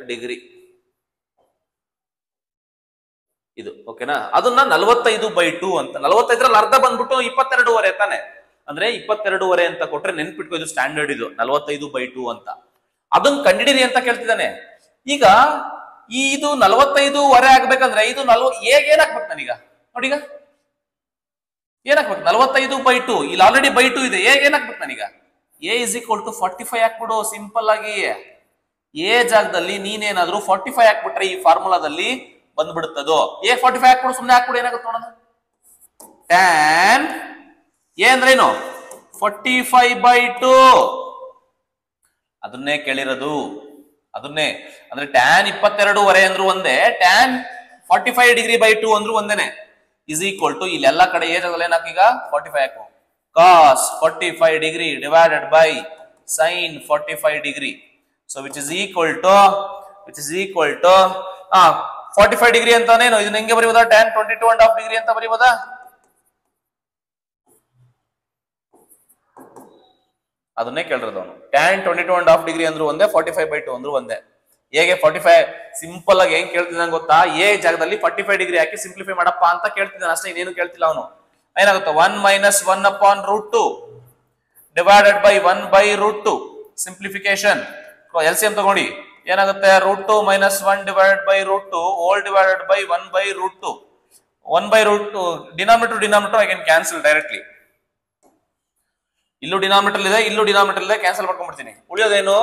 ಡಿಗ್ರಿ ಇದು. ಓಕೆನಾ? ಅದನ್ನ 45/2 ಅಂತ, 45ರಲ್ಲಿ ಅರ್ಧ ಬಂದ್ಬಿಟ್ಟು 22.5 ತಾನೆ, ಅಂದ್ರೆ 22.5 ಅಂತ ಕೊಟ್ರೆ ನೆನ್ಪಿಟ್ಕೋ, ಇದು ಸ್ಟ್ಯಾಂಡರ್ಡ್, ಇದು 45/2 ಅಂತ. ಅದನ್ನ ಕಂಡಿಡಿರಿ ಅಂತ ಕೇಳ್ತಿದ್ದಾನೆ. ಈಗ ಇದು 45.5 ಆಗ್ಬೇಕಂದ್ರೆ ಇದು ಏನ್ ಹಾಕ್ಬೇಕು ನಾನೀಗ? ನೋಡೀಗ ಏನ್ ಹಾಕ್ಬೇಕು? 45/2, ಇಲ್ಲಿ ಆಲ್ರೆಡಿ /2 ಇದೆ. ಏನ್ ಹಾಕ್ಬೇಕು ನಾನೀಗ? a = 45 ಹಾಕ್ಬಿಡು ಸಿಂಪಲ್ ಆಗಿ. ಎ ಜಾಗದಲ್ಲಿ ನೀನೇನಾದ್ರೂ 45 ಹಾಕ್ಬಿಟ್ರೆ ಈ ಫಾರ್ಮುಲಾದಲ್ಲಿ ಬಂದ್ಬಿಡುತ್ತದು. a 45 ಹಾಕ್ಬಿಡು, ಸುಮ್ಮನೆ ಹಾಕ್ಬಿಡು, ಏನಾಗುತ್ತೆ ನೋಡೋಣ. ಟ್ಯಾನ್ ಎ ಅಂದ್ರೇನು? 45/2. ಅದನ್ನೇ ಕೇಳಿರೋದು, ಅದನ್ನೇ. ಅಂದ್ರೆ ಟ್ಯಾನ್ 22.5 ಅಂದ್ರೂ ಒಂದೇ, ಟ್ಯಾನ್ 45 ಡಿಗ್ರಿ ಬೈ 2 ಅಂದ್ರೂ ಒಂದೇನೆ. ಇಸ್ ಈಕ್ವಲ್ ಟು ಇಲ್ಲೆಲ್ಲ ಕಡೆ ಏನಾಕೀಗ 45 ಹಾಕು. Cos 45 degree divided by sine 45 degree. So which is equal to 45 degree ಅಂತಾನೇನು? ಇದನ್ನ ಹೆಂಗೆ ಬರೀಬೋದಾ? ಟ್ಯಾನ್ 22.5 ಡಿಗ್ರಿ ಅಂತ ಬರೀಬೋದಾ? ಅದನ್ನೇ ಕೇಳಿರೋದು ಅವನು. ಟ್ಯಾನ್ 22.5 ಡಿಗ್ರಿ ಅಂದ್ರೂ ಒಂದೇ, 45/2 ಅಂದ್ರೂ ಒಂದೇ. ಹೇಗೆ 45 ಸಿಂಪಲ್ ಆಗಿ ಹೆಂಗ್ ಕೇಳ್ತಿದ್ದಾನೆ ಗೊತ್ತಾ? ಎ ಜಾಗದಲ್ಲಿ 45 ಡಿಗ್ರಿ ಹಾಕಿ ಸಿಂಪ್ಲಿಫೈ ಮಾಡಪ್ಪ ಅಂತ ಕೇಳ್ತಿದ್ದಾನೆ ಅಷ್ಟೇ, ಇನ್ನೇನು ಕೇಳ್ತಿಲ್ಲ ಅವನು. ಏನಾಗುತ್ತೆ? 1 - 1/√2 ಡಿವೈಡೆಡ್ ಬೈ 1/√2. ಸಿಂಪ್ಲಿಫಿಕೇಶನ್ LCM ತಗೊಂಡಿ ಏನಾಗುತ್ತೆ? √2 - 1 divided by √2 whole divided by 1/√2. 1/√2 denominator I can cancel directly. ಇಲ್ಲೂ ಡಿನಾಮಿನೇಟರ್ ಇದೆ, ಇಲ್ಲೂ ಡಿನಾಮಿನೇಟರ್ ಇದೆ, ಕ್ಯಾನ್ಸಲ್ ಮಾಡ್ಕೊಂಡ್ಬಿಡ್ತೀನಿ. ಉಳಿಯೋದೇನು?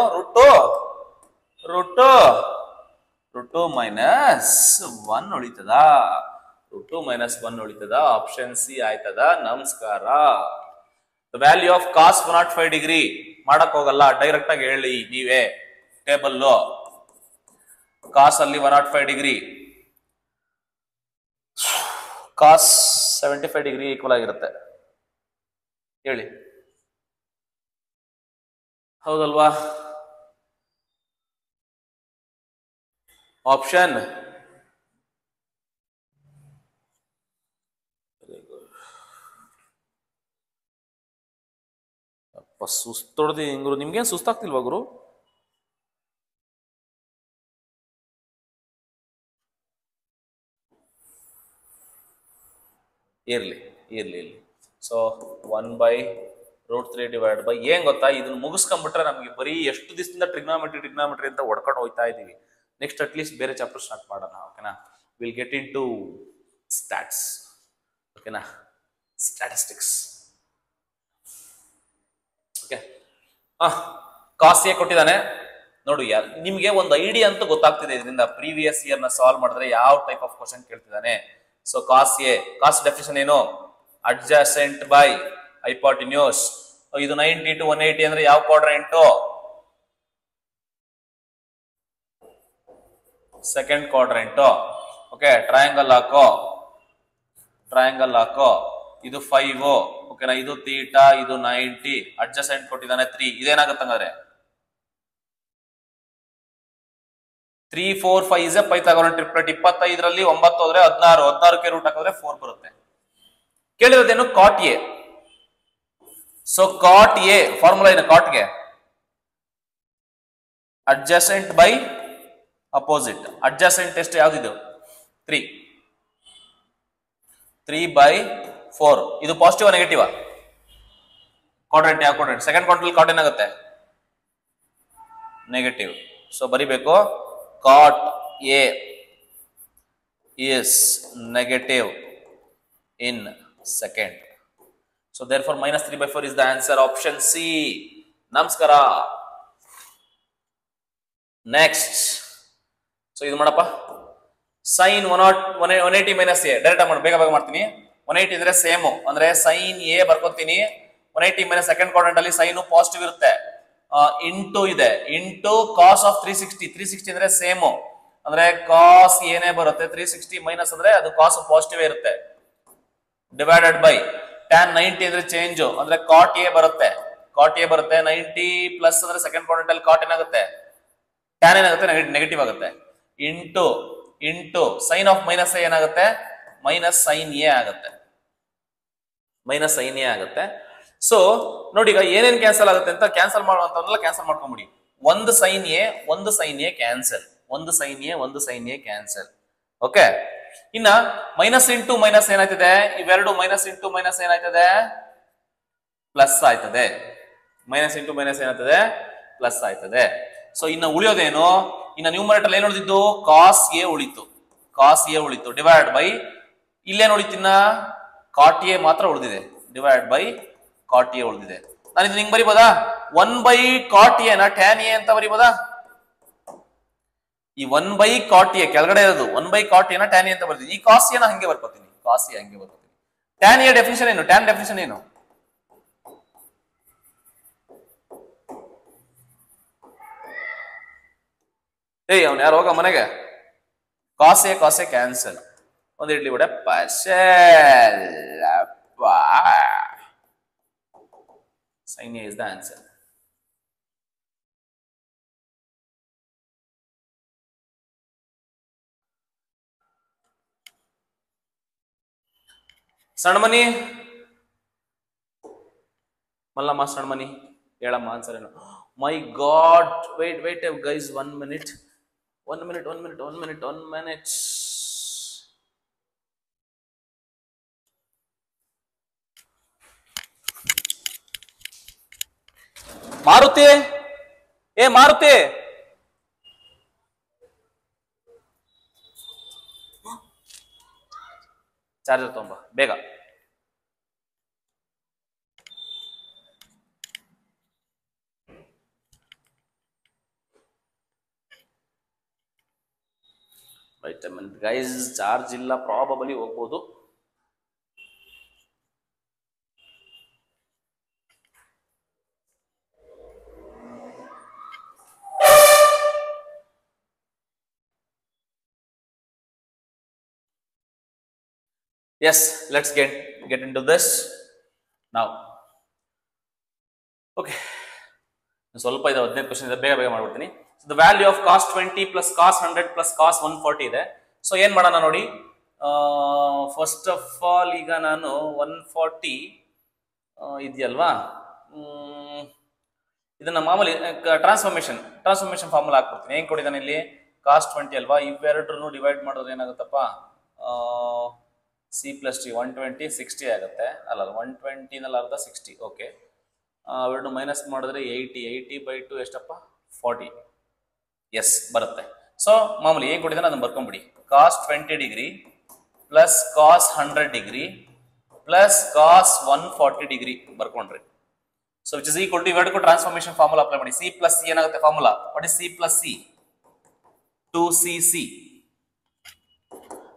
√2 -1 ಉಳಿತದ. √2 - 1 ಉಳಿತದ. ಆಪ್ಷನ್ ಸಿ ಆಯ್ತದ. ನಮಸ್ಕಾರ. ವ್ಯಾಲ್ಯೂ ಆಫ್ ಕಾಸ್ 105 ಡಿಗ್ರಿ ಮಾಡಕ್ ಹೋಗಲ್ಲ, ಡೈರೆಕ್ಟ್ ಆಗಿ ಹೇಳಿ ನೀವೇ ಟೇಬಲ್. ಕಾಸ್ ಅಲ್ಲಿ 105 ಡಿಗ್ರಿ, ಕಾಸ್ 75 ಡಿಗ್ರಿ ಈಕ್ವಲ್ ಆಗಿರುತ್ತೆ. ಹೇಳಿ, ಹೌದಲ್ವಾ? ಆಪ್ಷನ್ ಸುಸ್ತೊಡ್ದಿ ಗುರು. ನಿಮ್ಗೇನ್ ಸುಸ್ತಾಗ್ತಿಲ್ವಾ ಗುರು? ಇರ್ಲಿ. ಸೊ 1/√3 ಡಿವೈಡ್ ಬೈ ಏನ್ ಗೊತ್ತಾ? ಇದನ್ನ ಮುಗಿಸ್ಕೊಂಡ್ಬಿಟ್ರೆ ನಮ್ಗೆ ಬರೀ ಎಷ್ಟು ದಿವಸದಿಂದ ಟ್ರಿಗ್ನಾಮೆಟ್ರಿ ಅಂತ ಹೊಡ್ಕೊಂಡು ಹೋಗ್ತಾ ಇದೀವಿ. ನೆಕ್ಸ್ಟ್ ಅಟ್ಲೀಸ್ಟ್ ಬೇರೆ ಚಾಪ್ಟರ್ ಸ್ಟಾರ್ಟ್ ಮಾಡೋಣ. ಓಕೆನಾ? Will get into stats. ಓಕೆನಾ? ಸ್ಟ್ಯಾಟಿಸ್ಟಿಕ್ಸ್. ಓಕೆ, ಕಾಸ್ ಎ ಕೊಟ್ಟಿದ್ದಾನೆ ನೋಡು. ನಿಮ್ಗೆ ಒಂದು ಐಡಿಯಾ ಅಂತೂ ಗೊತ್ತಾಗ್ತಿದೆ ಇದರಿಂದ. ಪ್ರೀವಿಯಸ್ ಇಯರ್ ನ ಸಾಲ್ವ್ ಮಾಡಿದ್ರೆ ಯಾವ ಟೈಪ್ ಆಫ್ ಕ್ವಶನ್ ಕೇಳ್ತಿದ್ದಾನೆ. So cos A, cos definition ಏನು? Adjacent by hypotenuse. ಇದು 90 to 180 ಅಂದ್ರೆ ಯಾವ quadrant? Second quadrant. Okay, triangle ಹಾಕೋ. ಇದು 5. ಓಕೆನಾ? ಇದು ಥೀಟಾ, ಇದು 90. ಅಡ್ಜಸೆಂಟ್ ಕೊಟ್ಟಿದ್ದಾನೆ 3. ಇದೇನಾಗುತ್ತೆ ಹಂಗಾದ್ರೆ? 3, 4, 5 ಇಸ್ ಎ ಪೈಥಾಗೋರನ್ ಟ್ರಿಪ್ಲೆಟ್. 25ರಲ್ಲಿ 9 ಹೋದ್ರೆ 16, 16ಕ್ಕೆ ರೂಟ್ ಹಾಕಿದ್ರೆ 4 ಬರುತ್ತೆ. ಕೇಳಿರೋದೇನು? Cot A. So cot A formula ಏನು? ಕಾಟ್ಗೆ ಅಡ್ಜಸೆಂಟ್ ಬೈ ಅಪೋಸಿಟ್. ಅಡ್ಜಸೆಂಟ್ ಎಷ್ಟು? ಯಾವ್ದಿದು? 3. 3/4. ಇದು ಪಾಸಿಟಿವ್ ನೆಗೆಟಿವ್ ಕ್ವಾಡ್ರೆಂಟ್ ಯಾವ ಕ್ವಾಡ್ರೆಂಟ್ ಸೆಕೆಂಡ್ ಕ್ವಾಡ್ರೆಂಟ್ ಕಾಟ್ ಏನಾಗುತ್ತೆ ನೆಗೆಟಿವ್. ಸೊ ಬರಿಬೇಕು cot A is negative in second. So therefore minus 3/4 is the answer, option C. Namaskara. Next. So idu madappa sin 180 minus a direct ಮಾಡು ಬೇಗ ಮಾಡ್ತೀನಿ. 180 ಇದ್ರೆ same ಅಂದ್ರೆ sin a ಬರ್ಕೊತೀನಿ. 180 minus second quadrant ಅಲ್ಲಿ sin positive ಇರುತ್ತೆ, into ಇದೆ into cos of 360 ಅಂದ್ರೆ same ಅಂದ್ರೆ ಕಾಸ್ ಏನೇ ಬರುತ್ತೆ 360 ಮೈನಸ್ ಅಂದ್ರೆ ಅದು ಕಾಸ್ ಪಾಸಿಟಿವ್ ಇರುತ್ತೆ, ಡಿವೈಡೆಡ್ ಬೈ tan 90 ಅಂದ್ರೆ ಚೇಂಜ್ ಅಂದ್ರೆ cot a ಬರುತ್ತೆ 90 ಪ್ಲಸ್ ಅಂದ್ರೆ ಸೆಕೆಂಡ್ ಕ್ವಾಡ್ರೆಂಟ್ ಅಲ್ಲಿ cot ಏನಾಗುತ್ತೆ tan ಏನಾಗುತ್ತೆ ನೆಗೆಟಿವ್ ಆಗುತ್ತೆ, into sine of minus a ಏನಾಗುತ್ತೆ ಮೈನಸ್ ಸೈನ್ a ಆಗುತ್ತೆ. ಸೊ ನೋಡಿ ಈಗ ಏನೇನ್ ಕ್ಯಾನ್ಸಲ್ ಆಗುತ್ತೆ ಅಂತ ಕ್ಯಾನ್ಸಲ್ ಮಾಡುವಂತಲ್ಲ ಕ್ಯಾನ್ಸಲ್ ಮಾಡ್ಕೊಂಬಿಡಿ. ಒಂದು ಸೈನ್ ಎ ಕ್ಯಾನ್ಸಲ್, ಒಂದು ಸೈನ್ ಎ ಕ್ಯಾನ್ಸಲ್. ಓಕೆ, ಇನ್ನ ಮೈನಸ್ ಇಂಟು ಮೈನಸ್ ಏನಾಯ್ತದೆ, ಇವೆರಡು ಮೈನಸ್ ಇಂಟು ಮೈನಸ್ ಏನಾಯ್ತದೆ ಪ್ಲಸ್ ಆಯ್ತದೆ, ಮೈನಸ್ ಇಂಟು ಮೈನಸ್ ಏನಾಯ್ತದೆ ಪ್ಲಸ್ ಆಯ್ತದೆ. ಸೊ ಇನ್ನ ಉಳಿಯೋದೇನು, ಇನ್ನ ನ್ಯೂಮರೇಟರ್ ಏನ್ ಉಳಿದಿದ್ದು ಕಾಸ್ ಎ ಉಳಿತು ಡಿವೈಡ್ ಬೈ ಇಲ್ಲೇನು ಉಳಿತಿನ್ನ ಕಾಟ್ ಎ ಮಾತ್ರ ಉಳಿದಿದೆ, ಡಿವೈಡ್ ಬೈ ಕಾಟ್ ಎ ಉಳಿದಿದೆ. ನಾನು ಇದು ನಿಂಗೆ ಬರಿಬೋದಾ 1/cot a ನ tan a ಅಂತ ಬರಿಬೋದಾ, ಈ 1/cot a ಕೆಳಗಡೆ ಇರೋದು 1/cot a ನ tan a ಅಂತ ಬರ್ತೀನಿ. ಈ cos a ನ ಹಂಗೆ ಬರ್ಕೋತೀನಿ, tan a ಡೆಫಿನಿಷನ್ ಏನು, tan ಡೆಫಿನಿಷನ್ ಏನು ಅವನು ಯಾರು ಹೋಗ ಮನೆಗೆ, cos a ಕ್ಯಾನ್ಸಲ್, ಒಂದು ಇಡ್ಲಿ ಬಿಡ sin a is the answer. ಸಣ್ಮನಿ Mallamma ಸಣ್ಮನಿ ಹೇಳಮ್ಮ ಆನ್ಸರ್ ಏನು. My god, wait guys, 1 minute. Maruti charger ತಗೊಂಬ ಬೇಗ. ಗೈಸ್ ಚಾರ್ಜ್ ಇಲ್ಲ, ಪ್ರಾಬಬಲಿ ಹೋಗ್ಬೋದು. Yes, let's get into this now. Okay, ಸ್ವಲ್ಪ ಇದೆ 15 ಕ್ವೆಶ್ಚನ್ ಇದೆ, ಬೇಗ ಮಾಡ್ಬಿಡ್ತೀನಿ. So the value of cos 20 plus cos 100 plus cos 140 ಇದೆ. ಸೊ ಏನ್ ಮಾಡೋಣ ನೋಡಿ, ಫಸ್ಟ್ ಆಫ್ ಆಲ್ ಈಗ ನಾನು 140 ಇದೆಯಲ್ವಾ, ಇದನ್ನ ಮಾಮೂಲಿ ಟ್ರಾನ್ಸ್ಫಾರ್ಮೇಶನ್ ಫಾರ್ಮುಲಾ ಹಾಕ್ಬಿಡ್ತೀನಿ. ಹೆಂಗ್ ಕೊಟ್ಟಿದ್ದಾನೆ ಇಲ್ಲಿ cos 20 ಅಲ್ವಾ, ಇವೆರಡನ್ನು ಡಿವೈಡ್ ಮಾಡಿದ್ರೆ ಏನಾಗುತ್ತಪ್ಪ c plus t 120 60 ಆಗುತ್ತೆ, ಅಲ್ಲ 120 ನಲ್ಲಿ ಅರ್ಧ 60. ಓಕೆ, ಅವೆರಡು ಮೈನಸ್ ಮಾಡಿದ್ರೆ 80/2 ಎಷ್ಟಪ್ಪ 40. ಎಸ್ ಬರುತ್ತೆ. ಸೊ ಮಾಮೂಲಿ ಏನ್ ಕೊಟ್ಟಿದ್ದಾನೆ ಅದನ್ನ ಬರ್ಕೊಂಡ್ಬಿಡಿ, cos 20 degree plus cos 100 degree plus cos 140 degree ಬರ್ಕೊಂಡ್ರಿ. So which is equal to ಇವೆರಡಕ್ಕೂ ಟ್ರಾನ್ಸ್ಫಾರ್ಮೇಶನ್ ಫಾರ್ಮುಲಾ ಅಪ್ಲೈ ಮಾಡಿ. c plus c ಏನಾಗುತ್ತೆ formula, what is c plus c 2cc.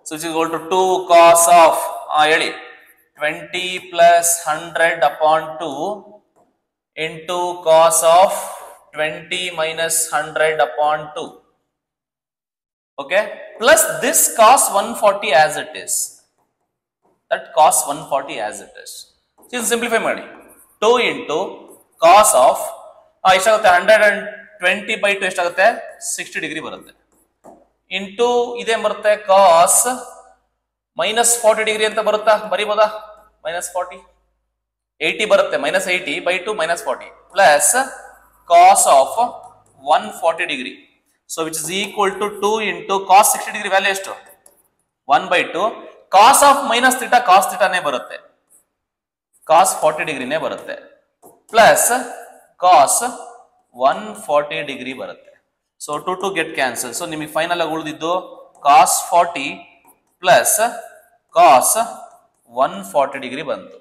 So which is equal to 2 cos of ಹೇಳಿ 20 plus 100 upon 2 into cos of 20 minus 100 upon 2. Okay, plus this cos 140 as it is, that cos 140 as it is. So simplify ಮಾಡಿ 2 into cos of ಎಷ್ಟಾಗುತ್ತೆ 120/2 ಎಷ್ಟಾಗುತ್ತೆ 60 degree ಬರುತ್ತೆ, into ಇದೇ ಬರುತ್ತೆ cos -40 degree ಅಂತ ಬರುತ್ತಾ, ಬರಿಬೋದಾ -40 80 ಬರುತ್ತೆ, -80/2 -40 plus cos of 140 degree. So which is equal to 2 into cos 60 degree value ಎಷ್ಟು 1/2, cos of minus theta cos ಥೀಟಾನೇ ಬರುತ್ತೆ, ಕಾಸ್ 40 ಡಿಗ್ರಿನೇ ಬರುತ್ತೆ, ಪ್ಲಸ್ ಕಾಸ್ 140 ಡಿಗ್ರಿ ಬರುತ್ತೆ. So to get cancel. So ನಿಮಗೆ ಫೈನಲ್ ಆಗಿ ಉಳಿದಿದ್ದು ಕಾಸ್ 40 ಪ್ಲಸ್ ಕಾಸ್ 140 ಡಿಗ್ರಿ ಬಂತು.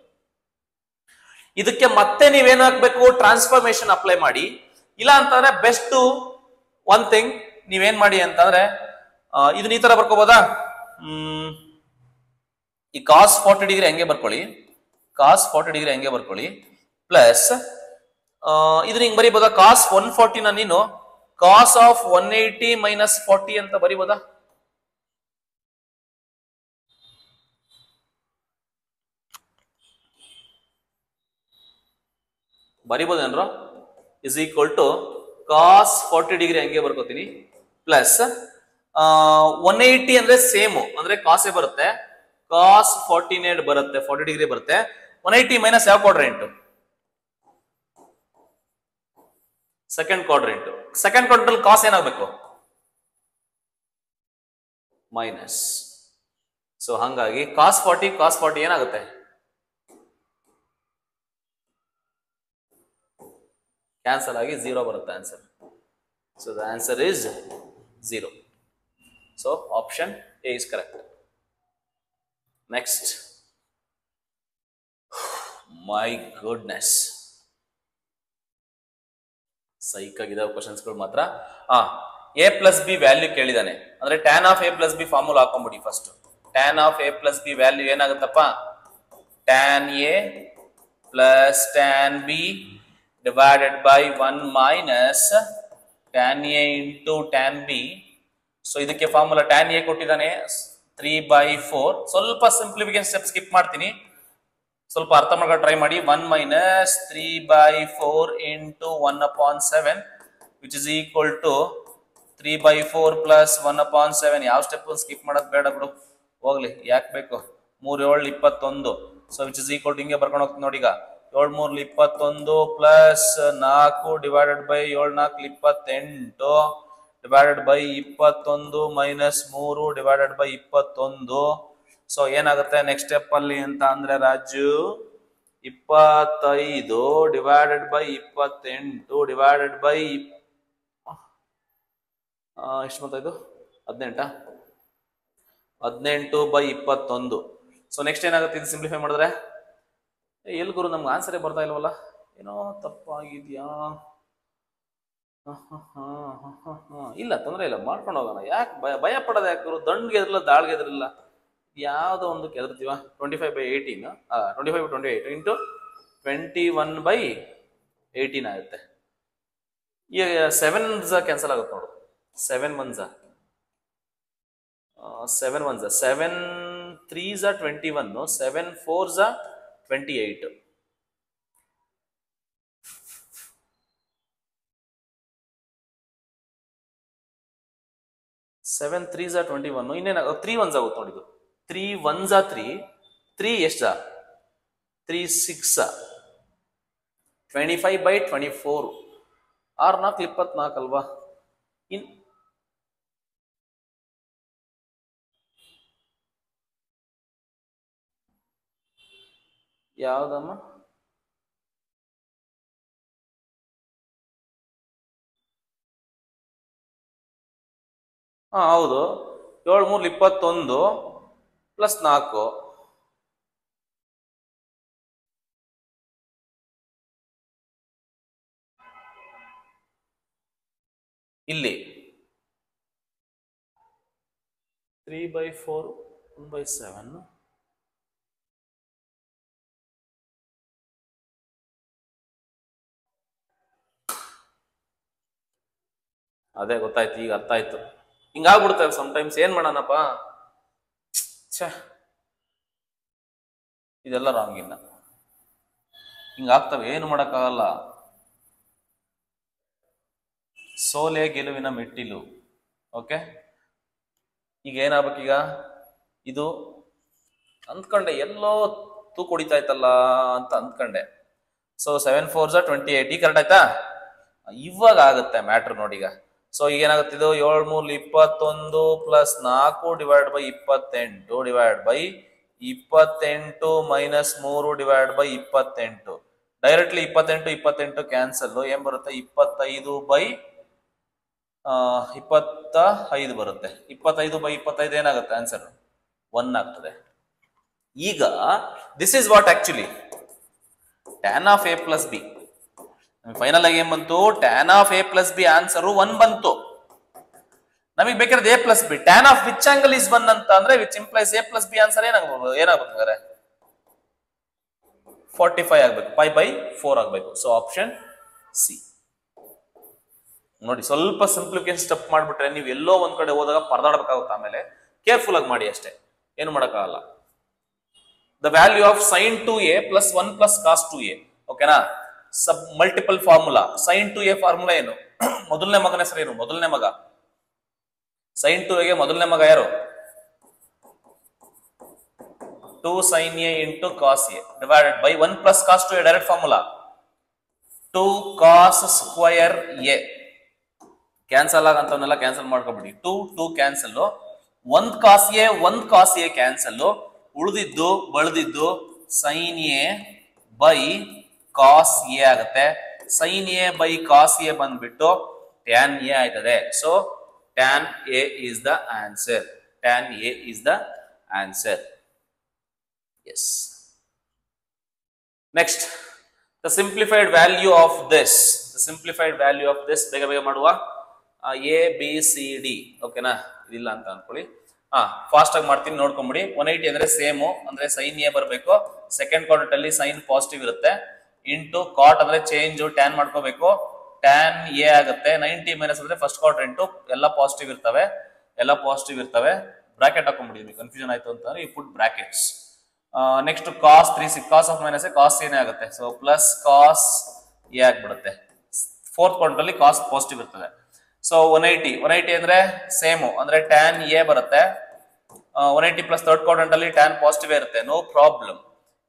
ಇದಕ್ಕೆ ಮತ್ತೆ ನೀವೇನು ಹಾಕ್ಬೇಕು, ಟ್ರಾನ್ಸ್ಫಾರ್ಮೇಶನ್ ಅಪ್ಲೈ ಮಾಡಿ. ಇಲ್ಲ ಅಂತಂದ್ರೆ ಬೆಸ್ಟ್ ಒನ್ ಥಿಂಗ್ ನೀವೇನ್ ಮಾಡಿ ಅಂತಂದ್ರೆ ಇದನ್ನ ಈ ತರ ಬರ್ಕೋಬಹುದಾ, ಈ ಕಾಸ್ 40 ಡಿಗ್ರಿ ಹೆಂಗೆ ಬರ್ಕೊಳ್ಳಿ, ಕಾಸ್ 40 ಡಿಗ್ರಿ ಹೆಂಗೆ ಬರ್ಕೊಳ್ಳಿ, ಪ್ಲಸ್ ಇದನ್ನ ಹಿಂಗ್ ಬರೀಬೋದಾ, ಕಾಸ್ 140 ನ ನೀನು ಕಾಸ್ ಆಫ್ 180 ಮೈನಸ್ 40 ಅಂತ ಬರೀಬೋದಾ? ಬರೀಬೋದೇನ್ರ? Is equal to cos 40 degree ಹೆಂಗೆ ಬರ್ಕೋತೀನಿ, ಪ್ಲಸ್ 180 ಅಂದ್ರೆ ಸೇಮ್ ಅಂದ್ರೆ ಕಾಸೇ ಬರುತ್ತೆ, ಕಾಸ್ 48 ಬರುತ್ತೆ, 40 ಡಿಗ್ರಿ ಬರುತ್ತೆ. 180 ಮೈನಸ್ ಯಾವ quadrant, second quadrant. Second quadrant cos ಏನಾಗಬೇಕು, ಮೈನಸ್. ಸೊ ಹಂಗಾಗಿ ಕಾಸ್ 40 ಏನಾಗುತ್ತೆ, ಕ್ಯಾನ್ಸಲ್ ಆಗಿ 0 ಬರುತ್ತೆ answer. So the answer is 0. So option A is correct. Next, my goodness, psych ಆಗಿದಾವೆ ಕ್ವಶನ್ಸ್ಗಳು ಮಾತ್ರ. ಎ ಪ್ಲಸ್ ಬಿ ವ್ಯಾಲ್ಯೂ ಕೇಳಿದಾನೆ ಅಂದ್ರೆ tan of A plus B formula ಹಾಕೊಂಡ್ಬಿಡಿ first. Tan of A plus B value ಏನಾಗುತ್ತಪ್ಪ, tan A plus tan B divided by 1 minus tan A into tan B. So ಇದಕ್ಕೆ formula tan A ಕೊಟ್ಟಿದ್ದಾನೆ 3/4. ಸ್ವಲ್ಪ simplification step skip ಮಾಡ್ತೀನಿ, ಸ್ವಲ್ಪ ಅರ್ಥ ಮಾಡ್ಕೊಂಡು try ಮಾಡಿ. 1 minus 3/4 into 1/7 which is equal to 3/4 plus 1/7. ಯಾವ ಸ್ಟೆಪ್ ಸ್ಕಿಪ್ ಮಾಡೋದು ಬೇಡ ಬಿಡು, ಹೋಗ್ಲಿ, ಯಾಕೆ ಬೇಕು. 3 7 21. So which is equal to ಹಿಂಗೆ ಬರ್ಕೊಂಡು ಹೋಗ್ತೀನಿ ನೋಡಿ. ಈಗ 7 3 21 plus 4 divided by 7 4 28 divided by 21 minus 3 divided by 21. So ಏನಾಗುತ್ತೆ ನೆಕ್ಸ್ಟ್ ಸ್ಟೆಪ್ ಅಲ್ಲಿ ಅಂತ ಅಂದ್ರೆ Raju, 25 divided by 28 divided by ಎಷ್ಟು ಬಂತಾಯ್ತು, 18 ಬೈ 21. ಸೊ ನೆಕ್ಸ್ಟ್ ಏನಾಗುತ್ತೆ, ಇದು ಸಿಂಪ್ಲಿಫೈ ಮಾಡಿದ್ರೆ ಎಲ್ಲಿ ಗುರು ನಮ್ಗೆ ಆನ್ಸರೇ ಬರ್ತಾ ಇಲ್ವಲ್ಲ, ಏನೋ ತಪ್ಪಾಗಿದ್ಯಾ. ಇಲ್ಲ ತೊಂದರೆ ಇಲ್ಲ, ಮಾಡ್ಕೊಂಡು ಹೋಗೋಣ. ಯಾಕೆ ಭಯ ಪಡೋದು ಯಾಕೆ ಗುರು, ದಂಡ್ಗೆ ಎದ್ರಲ್ಲ ದಾಳ್ಗೆ ಎದ್ರಿಲ್ಲ, ಯಾವುದೋ ಒಂದಕ್ಕೆ ಎದುರ್ತೀವ. 25/18 25/28 ಇಂಟು 21/18 ಆಗುತ್ತೆ. ಈಗ 7 ಕ್ಯಾನ್ಸಲ್ ಆಗುತ್ತೆ ನೋಡು, 7 1 7 1 7 3 21 7 4 28. ಸೆವೆನ್ 3 21. ಇನ್ನೇನ 3 1 ಆಗುತ್ತೆ ನೋಡಿದ್ದು. 3 1 3 3 ಎಷ್ಟ 3 6 25/24 6 4 24 ಅಲ್ವಾ. ಇನ್ ಯಾವ್ದಮ್ಮ, ಹೌದು, 7 3 21 ಪ್ಲಸ್ 4 ಇಲ್ಲಿ 3/4 1/7. ಅದೇ ಗೊತ್ತಾಯ್ತು, ಈಗ ಅರ್ಥ ಆಯ್ತು. ಹಿಂಗಾಗ್ಬಿಡ್ತೇವೆ ಸಮ್ಟೈಮ್ಸ್, ಏನ್ ಮಾಡೋಣಪ್ಪ, ಛ ಇದೆಲ್ಲ ರಾಂಗ್. ಇನ್ನ ಹಿಂಗಾಗ್ತವೆ, ಏನು ಮಾಡಕ್ಕಾಗಲ್ಲ. ಸೋಲೆ ಗೆಲುವಿನ ಮೆಟ್ಟಿಲು. ಓಕೆ, ಈಗ ಏನಾಗ್ಬೇಕೀಗ, ಇದು ಅಂದ್ಕೊಂಡೆ ಎಲ್ಲೋ ತೂಕ ಹೊಡಿತಾ ಇತ್ತಲ್ಲ ಅಂತ ಅಂದ್ಕೊಂಡೆ. ಸೊ 7 4 28 ಈ ಕರೆಕ್ಟ್ ಆಯ್ತಾ. ಇವಾಗ ಆಗುತ್ತೆ ಮ್ಯಾಟ್ರ್ ನೋಡಿ. ಈಗ ಸೊ ಈಗ ಏನಾಗುತ್ತೆ ಇದು 7 3 21 plus 4 divide by 28 divide by 28 minus 3 divide by 28. Directly 28 cancel. ಏನ್ ಬರುತ್ತೆ 25 ಬೈ 25 ಬರುತ್ತೆ. 25 ಬೈ 25 ಏನಾಗುತ್ತೆ ಆನ್ಸರ್ 1 ಆಗ್ತದೆ. ಈಗ this is what actually tan of a plus B. Final ಆಗಿ ಏನ್ ಬಂತು tan of a plus B answer 1 ಬಂತು. ನಮಗೆ ಬೇಕಾದ್ರೆ a plus B tan of which angle is 1 ಅಂತ ಅಂದ್ರೆ which implies a plus B answer ಏನಾಗಬೇಕು 45 ಆಗ್ಬೇಕು, 5/4 ಆಗ್ಬೇಕು. So option C. ನೋಡಿ ಸ್ವಲ್ಪ ಸಿಂಪ್ಲಿಫಿಕೇಶನ್ ಸ್ಟೆಪ್ ಮಾಡ್ಬಿಟ್ರೆ ನೀವು ಎಲ್ಲೋ ಒಂದ್ ಕಡೆ ಹೋದಾಗ ಪರದಾಡಬೇಕಾಗುತ್ತೆ. ಆಮೇಲೆ ಕೇರ್ಫುಲ್ ಆಗಿ ಮಾಡಿ ಅಷ್ಟೇ, ಏನು ಮಾಡಕ್ಕಾಗಲ್ಲ. The value of sin 2a plus 1 plus cos 2a. ಓಕೆನಾ? Sub multiple formula. sin 2a formula ಏನು? ಮೊದಲನೇ ಮಗನ ಹೆಸರು ಏನು? ಮೊದಲನೇ ಮಗ sin 2a ಮೊದಲನೇ ಮಗ ಯಾರು? 2 sin a into cos a divided by 1 plus cos 2a. Direct formula 2 cos square a. Cancel ಆಗಂತವನ್ನೆಲ್ಲ ಕ್ಯಾನ್ಸಲ್ ಮಾಡ್ಕೊಬಿಡಿ. 2 cancel, 1 cos a 1 cos a cancel, ಉಳಿದಿದ್ದು ಬಳದಿದ್ದು sin a by cos a ಆಗುತ್ತೆ. sin a by cos a ಬಂದ್ಬಿಟ್ಟು tan a ಆಯ್ತದೆ. So tan a is the answer. tan a is the answer. Yes. Next, the simplified value of this. The simplified value of this ಬೇಗ ಬೇಗ ಮಾಡುವ. a b c d. ಓಕೆನಾ? ಇಲ್ಲ ಅಂತ ಅನ್ಕೊಳ್ಳಿ. Fast ಆಗಿ ಮಾಡ್ತೀನಿ, ನೋಡ್ಕೊಂಬಿಡಿ. 180 ಅಂದ್ರೆ ಸೇಮು, ಅಂದ್ರೆ sin a ಬರಬೇಕು. ಸೆಕೆಂಡ್ ಕ್ವಾಡ್ರೆಂಟ್ ಅಲ್ಲಿ ಸೈನ್ ಪಾಸಿಟಿವ್ ಇರುತ್ತೆ. ಇಂಟು ಕಾಟ್ ಅಂದ್ರೆ ಚೇಂಜ್, ಟ್ಯಾನ್ ಮಾಡ್ಕೋಬೇಕು. tan a ಆಗುತ್ತೆ. 90 ಮೈನಸ್ ಅಂದ್ರೆ ಫಸ್ಟ್ ಕ್ವಾಡ್ರೆಂಟ್ ಎಲ್ಲ ಪಾಸಿಟಿವ್ ಇರ್ತವೆ. ಬ್ರಾಕೆಟ್ ಹಾಕೊಂಡ್ಬಿಡಿ, ಕನ್ಫ್ಯೂಷನ್ ಆಯ್ತು ಅಂತ you put brackets. Next cos 3 cos of minus cos ಏನೇ ಆಗುತ್ತೆ. ಸೊ ಪ್ಲಸ್ ಕಾಸ್ ಎ ಆಗ್ಬಿಡುತ್ತೆ. ಫೋರ್ತ್ ಕ್ವಾಡ್ರೆಂಟ್ ಅಲ್ಲಿ ಕಾಸ್ ಪಾಸಿಟಿವ್ ಇರ್ತದೆ. ಸೊ 180 ಅಂದ್ರೆ ಸೇಮು, ಅಂದ್ರೆ tan a ಬರುತ್ತೆ. 180 ಪ್ಲಸ್ ಥರ್ಡ್ ಕ್ವಾಡ್ರೆಂಟ್ ಅಲ್ಲಿ tan ಪಾಸಿಟಿವ್ ಇರುತ್ತೆ, ನೋ ಪ್ರಾಬ್ಲಮ್.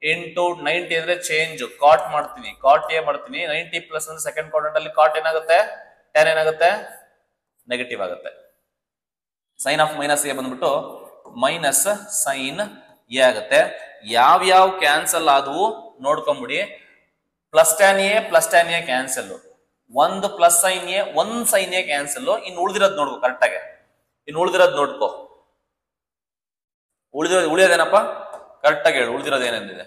ಇಂಟು 90 ಅಂದ್ರೆ ಚೇಂಜ್, ಕಾಟ್ ಮಾಡ್ತೀನಿ, ಕಾಟ್ a ಮಾಡ್ತೀನಿ. 90 ಪ್ಲಸ್ ಅಂದ್ರೆ ಸೆಕೆಂಡ್ ಕ್ವಾಡ್ರೆಂಟ್ ಅಲ್ಲಿ ಕಾಟ್ ಏನಾಗುತ್ತೆ, tan ಏನಾಗುತ್ತೆ, ನೆಗೆಟಿವ್ ಆಗುತ್ತೆ. ಸೈನ್ ಆಫ್ ಮೈನಸ್ ಎ ಬಂದ್ಬಿಟ್ಟು ಮೈನಸ್ ಸೈನ್ ಎ ಆಗುತ್ತೆ. ಯಾವ್ಯಾವ ಕ್ಯಾನ್ಸಲ್ ಆದವು ನೋಡ್ಕೊಂಬಿಡಿ. ಪ್ಲಸ್ ಟ್ಯಾನ್ ಎ ಕ್ಯಾನ್ಸಲ್, ಒಂದು ಪ್ಲಸ್ ಸೈನ್ ಎ, ಒಂದ್ ಸೈನ್ ಎ ಕ್ಯಾನ್ಸಲ್. ಇನ್ನು ಉಳಿದಿರೋದು ನೋಡ್ಕೋ ಕರೆಕ್ಟಾಗೆ. ನೋಡ್ಕೋ ಉಳಿಯೋದೇನಪ್ಪ ಕರೆಕ್ಟಾಗಿ ಹೇಳು. ಉಳಿದಿರೋದು ಏನೇನಿದೆ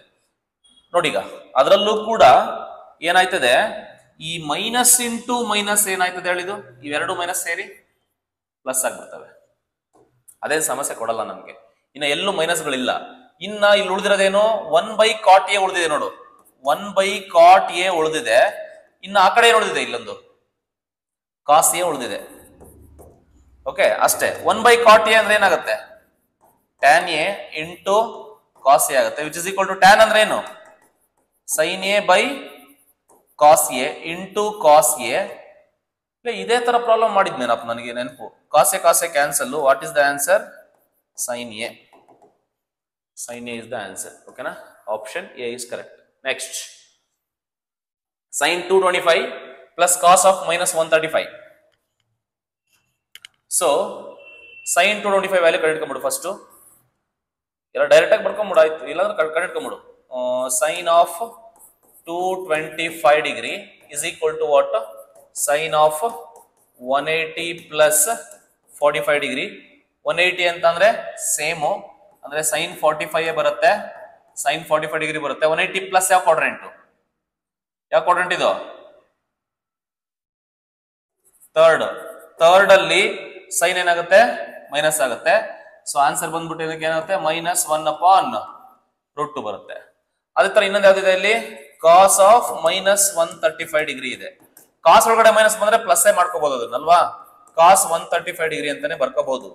ನೋಡಿ. ಈಗ ಅದರಲ್ಲೂ ಕೂಡ ಏನಾಯ್ತದೆ, ಈ ಮೈನಸ್ ಇಂಟು ಮೈನಸ್ ಏನಾಯ್ತದೆ ಹೇಳಿದು, ಇವೆರಡು ಮೈನಸ್ ಸೇರಿ ಪ್ಲಸ್ ಆಗ್ಬಿಡ್ತವೆ. ಅದೇ ಸಮಸ್ಯೆ ಕೊಡಲ್ಲ ನಮ್ಗೆ. ಇನ್ನ ಎಲ್ಲೂ ಮೈನಸ್ಗಳಿಲ್ಲ. ಇನ್ನ ಇಲ್ಲಿ ಉಳಿದಿರೋದೇನು, 1/cot a ಉಳಿದಿದೆ ನೋಡು. 1/cot a ಉಳಿದಿದೆ. ಇನ್ನು ಆ ಕಡೆ ಏನು ಉಳಿದಿದೆ, ಇಲ್ಲೊಂದು ಕಾಸ್ ಎ ಉಳಿದಿದೆ. ಓಕೆ, ಅಷ್ಟೇ. 1/cot a ಅಂದ್ರೆ ಏನಾಗುತ್ತೆ, tan a into cos A ಆಗುತ್ತೆ. Which is equal to tan ಅಂದ್ರೆ ಏನು, sin a by cos A into cos A. ಇದೇ ತರ ಪ್ರಾಬ್ಲಮ್ ಮಾಡಿದ್ನೇನಪ್ಪ, ನನಗೆ ನೆನಪು. Cos A cancel. What is the answer, sin a. sin a is the answer. ಓಕೆನಾ? Option A is correct. Next, sin 225 plus cos of minus 135. So sin 225 value ಕಂಡುಹಿಡ್ಕೊಂಬಿಡು first. ಎಲ್ಲ direct ಆಗಿ ಬರ್ಕೊಂಬಿಡು, ಆಯ್ತು. ಇಲ್ಲಾಂದ್ರೆ ಕಂಡುಹಿಡ್ಕೊಂಬಿಡು. sin of 225 degree is equal to what, sin of 180 plus 45 degree. 180 ಅಂತಂದ್ರೆ same, ಅಂದ್ರೆ sin 45 ಬರುತ್ತೆ. sin 45 ಡಿಗ್ರಿ ಬರುತ್ತೆ. 180 ಪ್ಲಸ್ ಯಾವ ಕ್ವಾಡ್ರೆಂಟ್ ಇದು, ಥರ್ಡ್ ಅಲ್ಲಿ ಸೈನ್ ಏನಾಗುತ್ತೆ, ಮೈನಸ್ ಆಗುತ್ತೆ. ಸೊ ಆನ್ಸರ್ ಬಂದ್ಬಿಟ್ಟು ಇದಕ್ಕೆ ಏನಾಗುತ್ತೆ, -1/√2 ಬರುತ್ತೆ. ಅದೇ ತರ ಇನ್ನೊಂದು ಯಾವ್ದಿದೆ ಇಲ್ಲಿ, ಕಾಸ್ ಆಫ್ ಮೈನಸ್ 135 ಡಿಗ್ರಿ ಇದೆ. ಕಾಸ್ ಒಳಗಡೆ ಮೈನಸ್ ಬಂದ್ರೆ ಪ್ಲಸ್ ಮಾಡ್ಕೋಬಹುದು ಅದನ್ನಲ್ವಾ. ಕಾಸ್ 135 ಡಿಗ್ರಿ ಅಂತಾನೆ ಬರ್ಕೋಬಹುದು.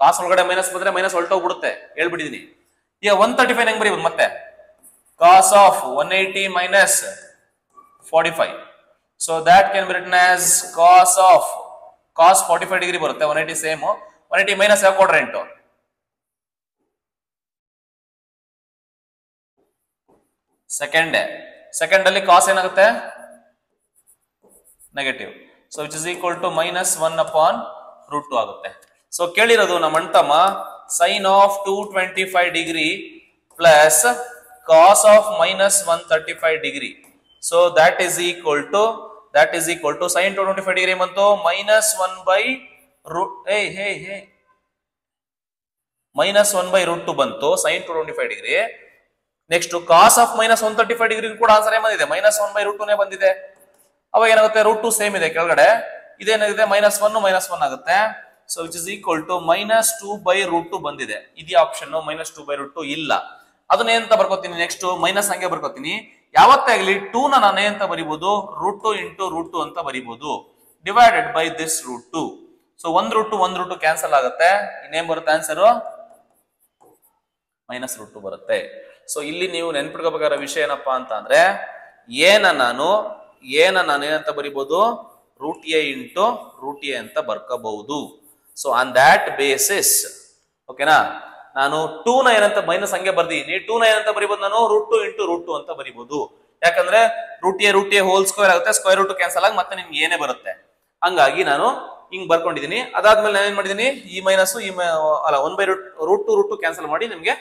ಕಾಸ್ ಒಳಗಡೆ ಮೈನಸ್ ಬಂದ್ರೆ ಮೈನಸ್ ಹೊಲ್ಟೋಗ್ಬಿಡುತ್ತೆ, ಹೇಳ್ಬಿಟ್ಟಿದೀನಿ. ಈಗ 135 ಹೆಂಗ್ ಬರೀಬಹುದು ಮತ್ತೆ, cos of 180 minus 45. So that can be written as cos 45 degree ಬರುತ್ತೆ. 180 ಸೇಮ್. 180 ಮೈನಸ್ ಯಾವ ಕ್ವಾಡ್ರೆಂಟ್, ಸೆಕೆಂಡ್ ಅಲ್ಲಿ ಕಾಸ್ ಏನಾಗುತ್ತೆ, negative. So which is equal to -1/√2 ಆಗುತ್ತೆ. ಸೊ ಕೇಳಿರೋದು ನಮ್ಮ ಅಣ್ತಮ್ಮ sin of 225 degree plus cos of -135 degree. So that is equal to sin 225 degree ಬಂತು -1/√2 ಬಂತು sin 225 degree. Next cos of -135 degree ಕೂಡ ಆನ್ಸರ್ ಏನ್ ಬಂದಿದೆ -1/√2 ಬಂದಿದೆ. ಅವಾಗ ಏನಾಗುತ್ತೆ √2 ಸೇಮ್ ಇದೆ ಕೆಳಗಡೆ, ಇದೇನಾಗಿದೆ -1 ಆಗುತ್ತೆ. So which is equal to -2/√2 ಬಂದಿದೆ. ಇದೇ ಆಪ್ಷನ್ -2/√2 ಇಲ್ಲ. ಅದನ್ನ ಏನಂತ ಬರ್ಕೋತೀನಿ, ನೆಕ್ಸ್ಟ್ ಮೈನಸ್ ಹಂಗೆ ಬರ್ಕೋತೀನಿ. ಯಾವತ್ತೇ ಆಗಲಿ 2 ನ ನಾನು ಏನಂತ ಬರೀಬಹುದು √2 × √2 ಅಂತ ಬರೀಬಹುದು divided by this √2. So 1√2 cancel ಆಗುತ್ತೆ. ಇನ್ನೇನ್ ಬರುತ್ತೆ ಆನ್ಸರ್ -√2 ಬರುತ್ತೆ. ಸೊ ಇಲ್ಲಿ ನೀವು ನೆನ್ಪಿಟ್ಕೋಬೇಕಾದ ವಿಷಯ ಏನಪ್ಪಾ ಅಂತ ಅಂದ್ರೆ ಏನ ನಾನು ಏನಂತ ಬರೀಬಹುದು √a × √a ಅಂತ ಬರ್ಕೋಬಹುದು. ಸೊ ಆನ್ ದ್ಯಾಟ್ ಬೇಸಿಸ್ ಓಕೆನಾ, ನಾನು 2 ನ ಏನಂತ ಮೈನಸ್ ಹಂಗೆ ಬರ್ದೀನಿ, 2 ನ ಏನಂತ ಬರೀಬಹುದು ನಾನು √2 × √2 ಅಂತ ಬರೀಬಹುದು. ಯಾಕಂದ್ರೆ √a ಹೋಲ್ ಸ್ಕ್ವೇರ್ ಆಗುತ್ತೆ, ಸ್ಕ್ವೇರ್ ರೂಟ್ ಕ್ಯಾನ್ಸಲ್ ಆಗಿ ಮತ್ತೆ ನಿಮ್ಗೆ ಏನೇ ಬರುತ್ತೆ. ಹಂಗಾಗಿ ನಾನು ಹಿಂಗ್ ಬರ್ಕೊಂಡಿದೀನಿ. ಅದಾದ್ಮೇಲೆ ನಾನು ಏನ್ ಮಾಡಿದೀನಿ, ಈ ಮೈನಸ್ ಅಲ್ಲ 1/√2 ಕ್ಯಾನ್ಸಲ್ ಮಾಡಿ ನಿಮ್ಗೆ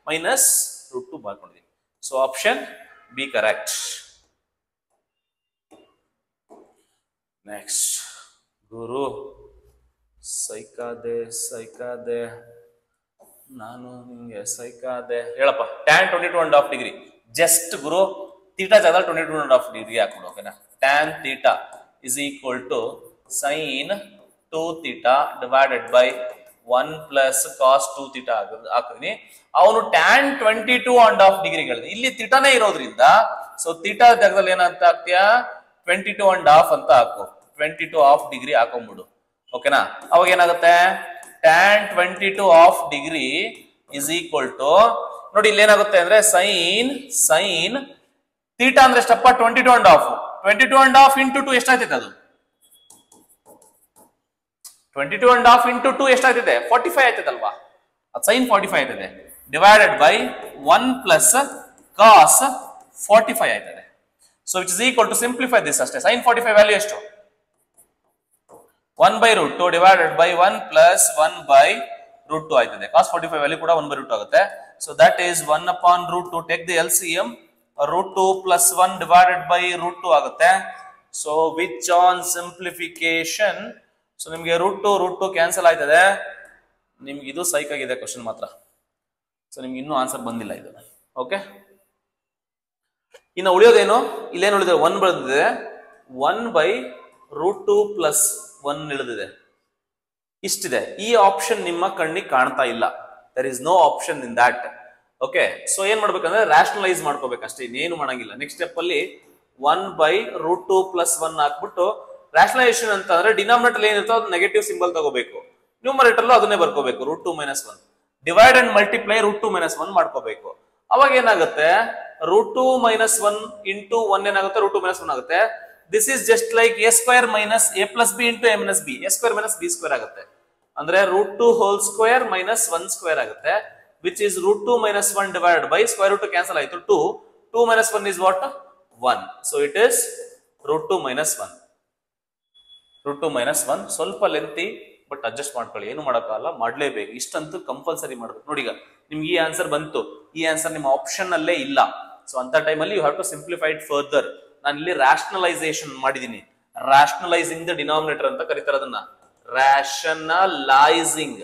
-√2 ಬರ್ಕೊಂಡಿದೀನಿ. So option B correct. Next ಗುರು ಸೈಕಾದೆ ನಾನು ನಿಮ್ಗೆ ಸೈಕಾದೆ ಹೇಳಪ್ಪ. tan 22.5 ಡಿಗ್ರಿ ಜಸ್ಟ್ ಗುರು ಥೀಟಾ ಜಾಗ 22.5 ಡಿಗ್ರಿ ಹಾಕ್ಬಿಡು. ಓಕೆನಾ, tan theta is equal to sin 2θ divided by 1 plus cos 2θ ಹಾಕಿದೀನಿ. ಅವನು tan 22.5 ಡಿಗ್ರಿ ಹೇಳಿದೆ. ಇಲ್ಲಿ ಥೀಟಾನೇ ಇರೋದ್ರಿಂದ ಸೊ ಥೀಟಾ ಜಾಗದಲ್ಲಿ ಏನಂತ ಹಾಕ್ತೀಯಾ 22.5 ಅಂತ ಹಾಕು, 22.5 ಡಿಗ್ರಿ ಹಾಕೊಂಡ್ಬಿಡು. ಓಕೆನಾ, ಅವಾಗ ಏನಾಗುತ್ತೆ tan 22.5 degree is equal to ನೋಡಿ ಇಲ್ಲಿ ಏನಾಗುತ್ತೆ ಅಂದ್ರೆ sin ಥೀಟಾ ಅಂದ್ರೆ ಎಷ್ಟಪ್ಪ 22.5 ಇಂಟು 2 ಎಷ್ಟಾಗ್ತೈತೆ, ಅದು 22.5 ಇಂಟು 2 ಎಷ್ಟಾಗ್ತಿದೆ 45 ಆಯ್ತದಲ್ವಾ, ಅದು sin 45 ಆಯ್ತದೆ ಡಿವೈಡೆಡ್ ಬೈ 1 ಪ್ಲಸ್ cos 45 ಆಯ್ತದೆ. So which is equal to simplify this ಅಷ್ಟೇ. sin 45 ವ್ಯಾಲ್ಯೂ ಎಷ್ಟು 1/√2 ಡಿವೈಡೆಡ್ ಬೈ 1 ಪ್ಲಸ್ 1/√2 ಆಯ್ತದೆ. cos 45 ವ್ಯಾಲ್ಯೂ ಕೂಡ 1/√2 ಆಗುತ್ತೆ. So that is 1/√2. Take the LCM, √2 plus 1 divided by √2 ಆಗುತ್ತೆ. So which on simplification, so ನಿಮ್ಗೆ √2 cancel ಆಯ್ತದೆ. ನಿಮ್ಗೆ ಇದು ಸೈಕ್ ಆಗಿದೆ ಕ್ವಶನ್ ಮಾತ್ರ. ಸೊ ನಿಮ್ಗೆ ಇನ್ನೂ ಆನ್ಸರ್ ಬಂದಿಲ್ಲ ಇದು. ಓಕೆ, ಇನ್ನು ಉಳಿಯೋದೇನು, ಇಲ್ಲೇನು ಉಳಿದಿದೆ 1 ಬೆಳೆದಿದೆ, 1/√2 ಪ್ಲಸ್ 1 ಇಳಿದಿದೆ, ಇಷ್ಟಿದೆ. ಈ ಆಪ್ಷನ್ ನಿಮ್ಮ ಕಣ್ಣಿಗೆ ಕಾಣ್ತಾ ಇಲ್ಲ, there is no option in that. Okay, so ಏನ್ ಮಾಡ್ಬೇಕಂದ್ರೆ ರ್ಯಾಷನಲೈಸ್ ಮಾಡ್ಕೋಬೇಕಷ್ಟೇ, ಇನ್ನೇನು ಮಾಡಂಗಿಲ್ಲ. ನೆಕ್ಸ್ಟ್ ಸ್ಟೆಪ್ ಅಲ್ಲಿ 1/√2 ಪ್ಲಸ್ 1 ಹಾಕ್ಬಿಟ್ಟು ರ್ಯಾಷನಲೈಸೇಷನ್ ಅಂತ ಅಂದ್ರೆ ಡಿನಾಮಿನೇಟರ್ ಏನಿರ್ತೋ ಅದು ನೆಗೆಟಿವ್ ಸಿಂಬಲ್ ತಗೋಬೇಕು, ನ್ಯೂಮರೇಟರ್ ಅದನ್ನೇ ಬರ್ಕೋಬೇಕು √2 - 1. ಡಿವೈಡ್ ಅಂಡ್ ಮಲ್ಟಿಪ್ಲೈ √2 - 1 ಮಾಡ್ಕೋಬೇಕು. ಅವಾಗ ಏನಾಗುತ್ತೆ √2 - 1 ಇಂಟು 1 ಏನಾಗುತ್ತೆ √2 - 1 ಆಗುತ್ತೆ. This is just like a² minus a plus b into a minus b, a² minus b² ಆಗುತ್ತೆ. ಅಂದ್ರೆ √2 ಹೋಲ್ ಸ್ಕ್ವೇರ್ ಮೈನಸ್ 1 ಸ್ಕ್ವೇರ್ ಆಗುತ್ತೆ, which is √2 - 1 divided by square root cancel ಆಯ್ತು 2 - 1 is what 1. So it is √2 - 1. √2 - 1 ಸ್ವಲ್ಪ lengthy, but adjust ಮಾಡ್ಕೊಳ್ಳಿ, ಏನು ಮಾಡೋಕ್ಕಾಗಲ್ಲ, ಮಾಡ್ಲೇಬೇಕು. ಇಷ್ಟಂತೂ compulsory ಮಾಡ್ಬೇಕು. ನೋಡಿ ಈಗ ನಿಮ್ಗೆ ಈ ಆನ್ಸರ್ ಬಂತು, ಈ ಆನ್ಸರ್ ನಿಮ್ಮ ಆಪ್ಷನ್ ಅಲ್ಲೇ ಇಲ್ಲ. ಸೊ ಅಂತ ಟೈಮಲ್ಲಿ you have to simplify it further. ನಾನು ಇಲ್ಲಿ ರಾಷನಲೈಸೇಷನ್ ಮಾಡಿದೀನಿ, ರಾಷನಲೈಸಿಂಗ್ ದ ಡಿನಾಮಿನೇಟರ್ ಅಂತ ಕರೀತಾರೆ ಅದನ್ನ, ರಾಷನಲೈಸಿಂಗ್